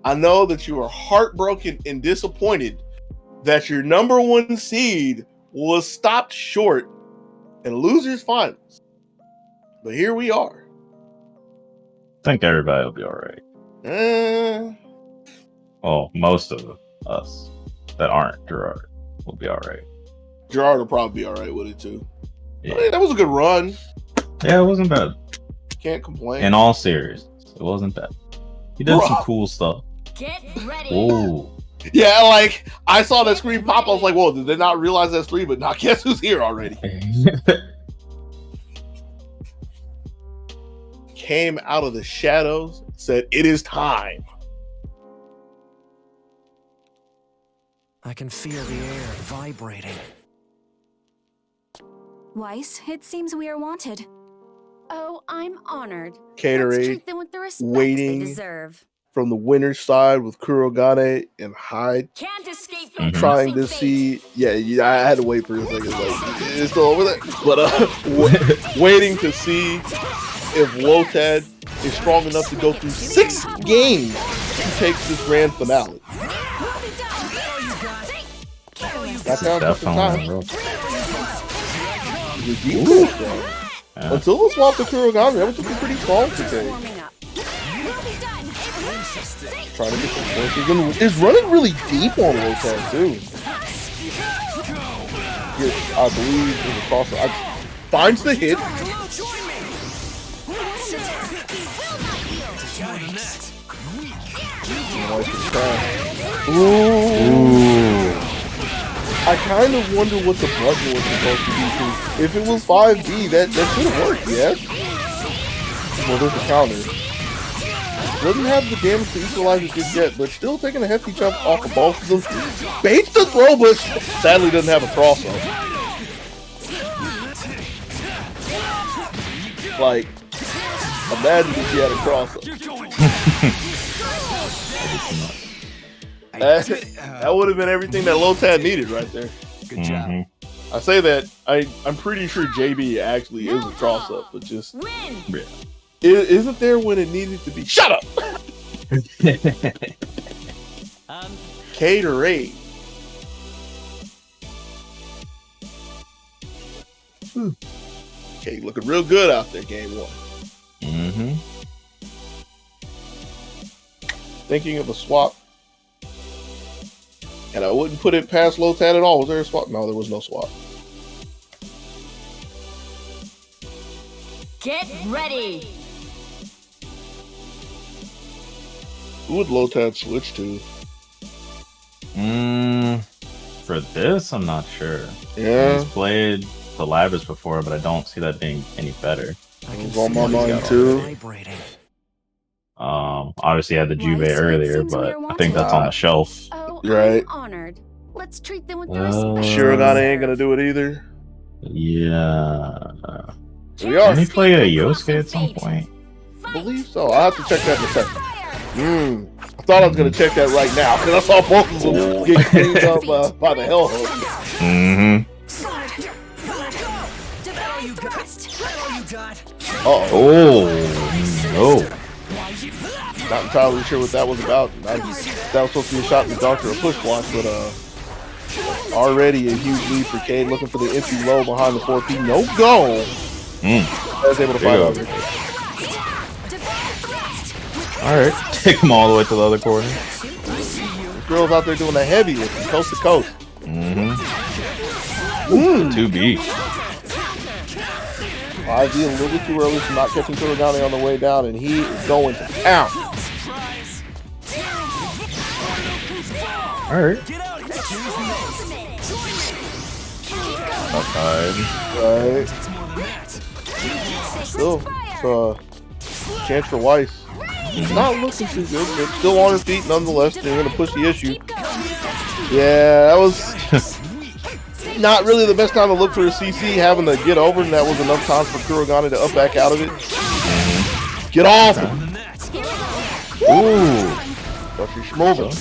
I know that you are heartbroken and disappointed that your number one seed was stopped short in losers finals. But here we are.
I think everybody will be all right. Well, most of us that aren't Gerard will be all right.
Gerard will probably be all right with it too.
Yeah,
I mean, that was a good run.
yeah, it wasn't bad.
Can't complain.
In all seriousness, it wasn't bad. He did some cool stuff.
Get ready.
Ooh.
Yeah, like I saw that screen pop. I was like, "Whoa!" Did they not realize that's 3? But now, guess who's here already? Came out of the shadows, said, "It is time."
I can feel the air vibrating.
Weiss, it seems we are wanted.
oh, I'm honored. Let's
Caterade
treat them with the respect
waiting.
they deserve.
From the winner's side with Kurogane and Hyde,
Can't escape from
trying to
crossing fate.
see. Yeah, I had to wait for a second. Like, it's still over there, but waiting to see if Lotad is strong enough to go through 6 games to take this grand finale. That sounds like the time.
Definitely.
The defense, though. Until the swap to Kurogane, that was looking pretty strong today.
Warming up.
Trying to get some points. It's running really deep on Lotad too. Yes, I believe in the crosser. Finds the hit. Ooh. I kind of wonder what the button was supposed to be. Too. If it was 5B, that should have worked, yes? Well, there's a counter. Doesn't have the damage to equalize it just yet, but still taking a hefty jump off of both of them. Baits the throw, but sadly doesn't have a crossover. Like, imagine if he had a crossover. That would have been everything that Lotad needed right there.
Good job.
I say that, I'm pretty sure JB actually is a cross-up, but just...
Win.
Yeah.
Isn't there when it needed to be? Shut up! Caterade. Okay, looking real good out there, game 1. Thinking of a swap. And I wouldn't put it past Lotad at all. Was there a swap? No, there was no swap.
Get ready.
Who would Lotad switch to?
For this, I'm not sure.
Yeah.
He's played the Labrys before, but I don't see that being any better.
I
It
can
was on my
feel
mind
the
too.
air vibrating.
Obviously I had the Juve
Right, so it
earlier,
seems we
but
are
I think that's on the shelf.
Oh,
Right.
I'm honored. Let's treat them with the respect.
Shirogane ain't gonna do it either.
Yeah.
We are.
Didn't he play a Yosuke at some point?
I believe so. I'll have to check that in a second. I thought I was gonna check that right now because I saw both of them get cleaned up by the Hellhook.
Oh, no.
Not entirely sure what that was about. That was supposed to be a shot in the dark or a push block, but already a huge lead for Cade, looking for the empty low behind the 4P. No go. I was able to fight over.
Alright, take him all the way to the other corner.
This girl's out there doing a heavy lift from coast to coast.
2B.
5D a little bit too early for not catching Kurogane on the way down, and he is going to town.
Alright. Outside.
Right. Still, it's a chance for Weiss. Not looking too good, but still on her feet nonetheless. They're going to push the issue. Yeah, that was not really the best time to look for a CC, having to get over, and that was enough time for Kurogane to up back out of it. Get off! Ooh! But she's moving.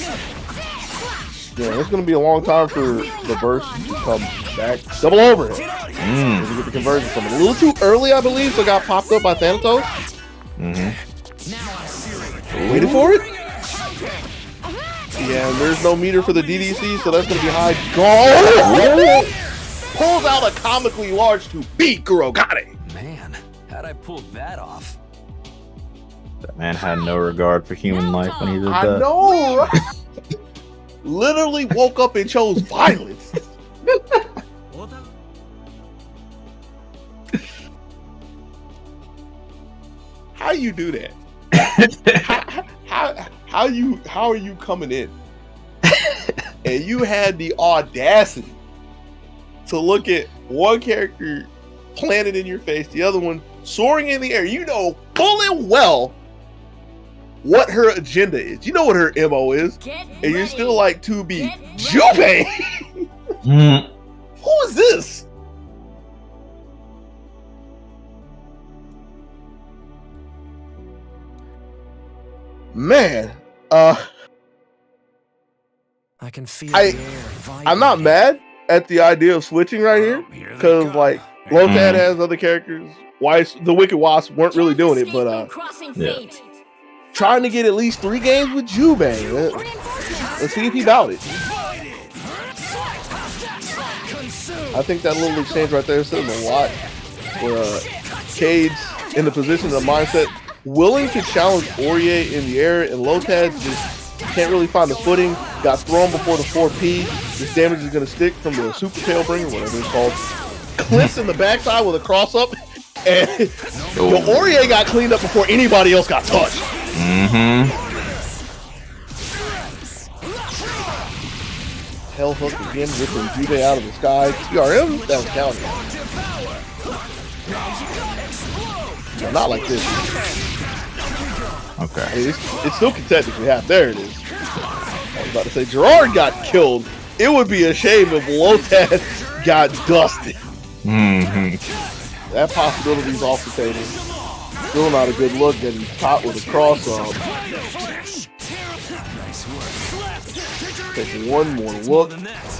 Yeah, it's going to be a long time for the burst to come back. Double over it. To get the conversion from it. A little too early, I believe, so it got popped up by Thanatos. Waited for it. Yeah, and there's no meter for the DDC, so that's going to be high. Go! Pulls out a comically large to beat Kurogane.
Man, how'd I pull that off?
That man had no regard for human life when he did that.
I know, right? Literally woke up and chose violence. How you do that? How are you coming in? And you had the audacity to look at one character planted in your face, the other one soaring in the air. You know full and well what her agenda is. You know what her MO is. And you're still like to be Juve. Who is this? Man,
I can feel the air.
I'm not mad at the idea of switching right here, because like Lotad has other characters. The Wicked Wasp weren't really doing it, but trying to get at least 3 games with Jube. Let's see if he about it. I think that little exchange right there says a lot. Where Cade's in the position of the mindset, willing to challenge Aurier in the air, and Lotad just can't really find the footing. Got thrown before the 4P. This damage is going to stick from the Super Tailbringer, whatever it's called. Cliffs in the backside with a cross up, and the Aurier got cleaned up before anybody else got touched. Hell hook again, ripping Jube out of the sky. TRM, that was counting. No, not like this.
Okay.
Hey, it's still can technically happen. There it is. I was about to say, Gerard got killed. It would be a shame if Lotad got dusted. That possibility's off the table. Still not a good look, getting caught with a cross up. Taking one more look,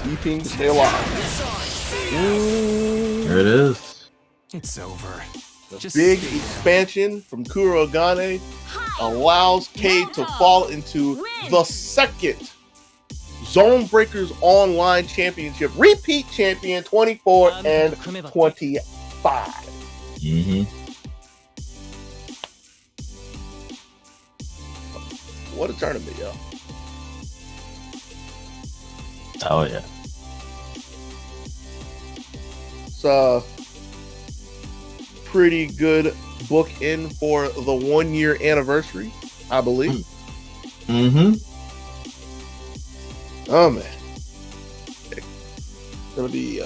keeping to stay alive.
There it is.
It's over.
The big expansion from Kurogane allows Cade to fall into the second ZoneBreakers Online Championship. Repeat champion 24 and 25. What a tournament, yo.
Oh, yeah.
It's pretty good book in for the 1 year anniversary, I believe. Oh man, it's gonna be.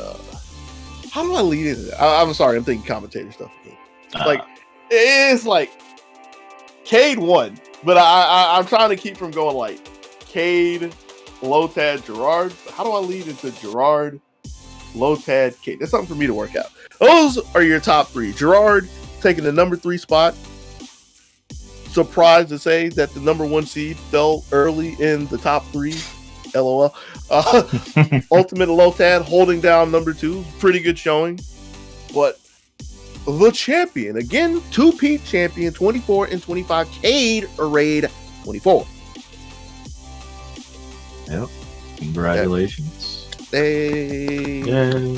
How do I lead into that? I'm sorry, I'm thinking commentator stuff again. Like it's like Cade won, but I'm trying to keep from going like Cade, Lotad, Gerard. How do I lead into Gerard, Lotad, Cade? That's something for me to work out. Those are your top 3. Gerard taking the number 3 spot. Surprised to say that the number 1 seed fell early in the top 3. LOL. Ultimate Lotad holding down number 2. Pretty good showing. But the champion, again, 2-peat champion, 24 and 25. Cade Raid 24.
Yep. Congratulations.
Hey.
Yay.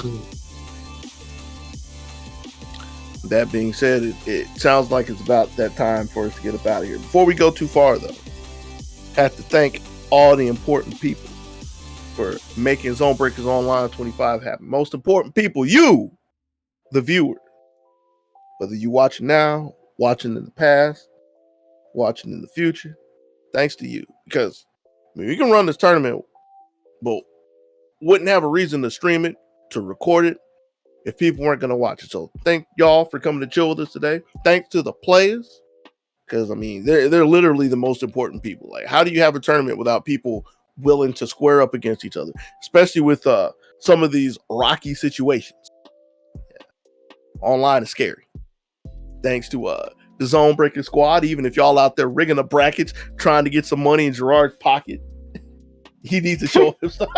That being said, it sounds like it's about that time for us to get up out of here. Before we go too far, though, have to thank all the important people for making ZoneBreakers Online 25 happen. Most important people, you, the viewer. Whether you watching now, watching in the past, watching in the future, thanks to you. Because we can run this tournament, but wouldn't have a reason to stream it, to record it, if people weren't going to watch it. So thank y'all for coming to chill with us today. Thanks to the players, because I mean they're literally the most important people. Like, how do you have a tournament without people willing to square up against each other, especially with some of these rocky situations. Yeah. Online is scary. Thanks to the ZoneBreakers squad. Even if y'all out there rigging the brackets, trying to get some money in Gerard's pocket, he needs to show himself.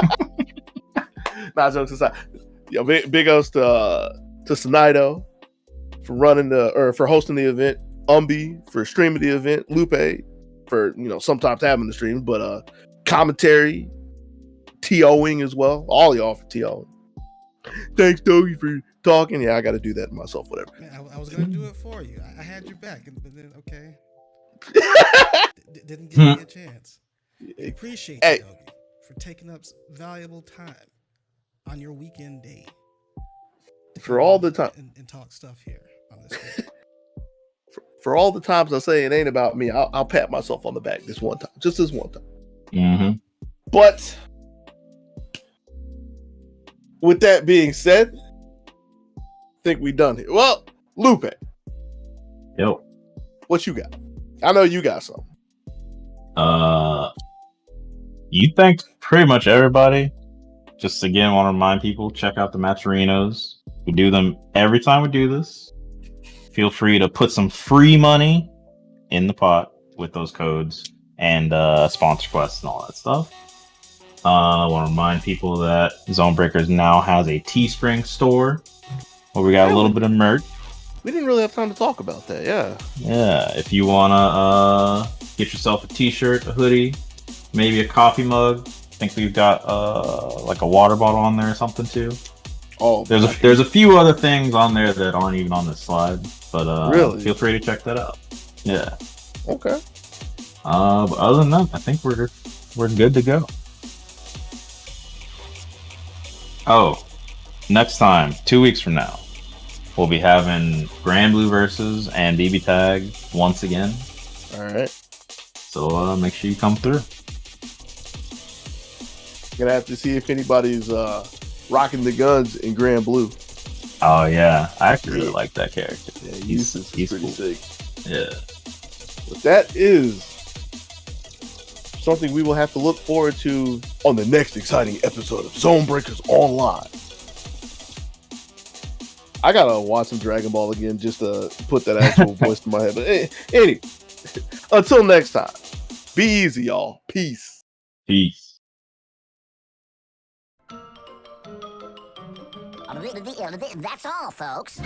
Nah, jokes aside. Yo, big ups to Sinido for for hosting the event, Umbi for streaming the event, Lupe for sometimes having the streams, but commentary, TOing as well. All y'all for TOing. Thanks, Doggy, for talking. Yeah, I got to do that myself. Whatever.
Man, I was gonna do it for you. I had your back, but then okay, didn't give me a chance. I appreciate you, Doggy, for taking up valuable time on your weekend day
for all the time
and talk stuff here on this show.
For all the times I say it ain't about me, I'll pat myself on the back this one time, just this one time.
Mm-hmm.
But with that being said, I think we done here. Well, Lupe,
yo,
what you got? I know you got something.
You thanked pretty much everybody. Just again, want to remind people, check out the Matcherinos. We do them every time we do this. Feel free to put some free money in the pot with those codes and sponsor quests and all that stuff. I want to remind people that ZoneBreakers now has a Teespring store where we got a little bit of merch.
We didn't really have time to talk about that.
Yeah. If you want to get yourself a t-shirt, a hoodie, maybe a coffee mug. I think we've got like a water bottle on there or something too.
Oh,
there's a few other things on there that aren't even on this slide, but
really,
feel free to check that out. Yeah.
Okay.
But other than that, I think we're good to go. Oh, next time, 2 weeks from now, we'll be having Blazblue versus and BB Tag once again.
All right.
So make sure you come through.
Gonna have to see if anybody's rocking the guns in Blazblue.
Oh yeah, I actually really like that character.
Yeah, he's pretty
cool.
sick.
Yeah.
But that is something we will have to look forward to on the next exciting episode of ZoneBreakers Online. I gotta watch some Dragon Ball again just to put that actual voice in my head. But anyway, until next time, be easy, y'all. Peace.
That's all, folks.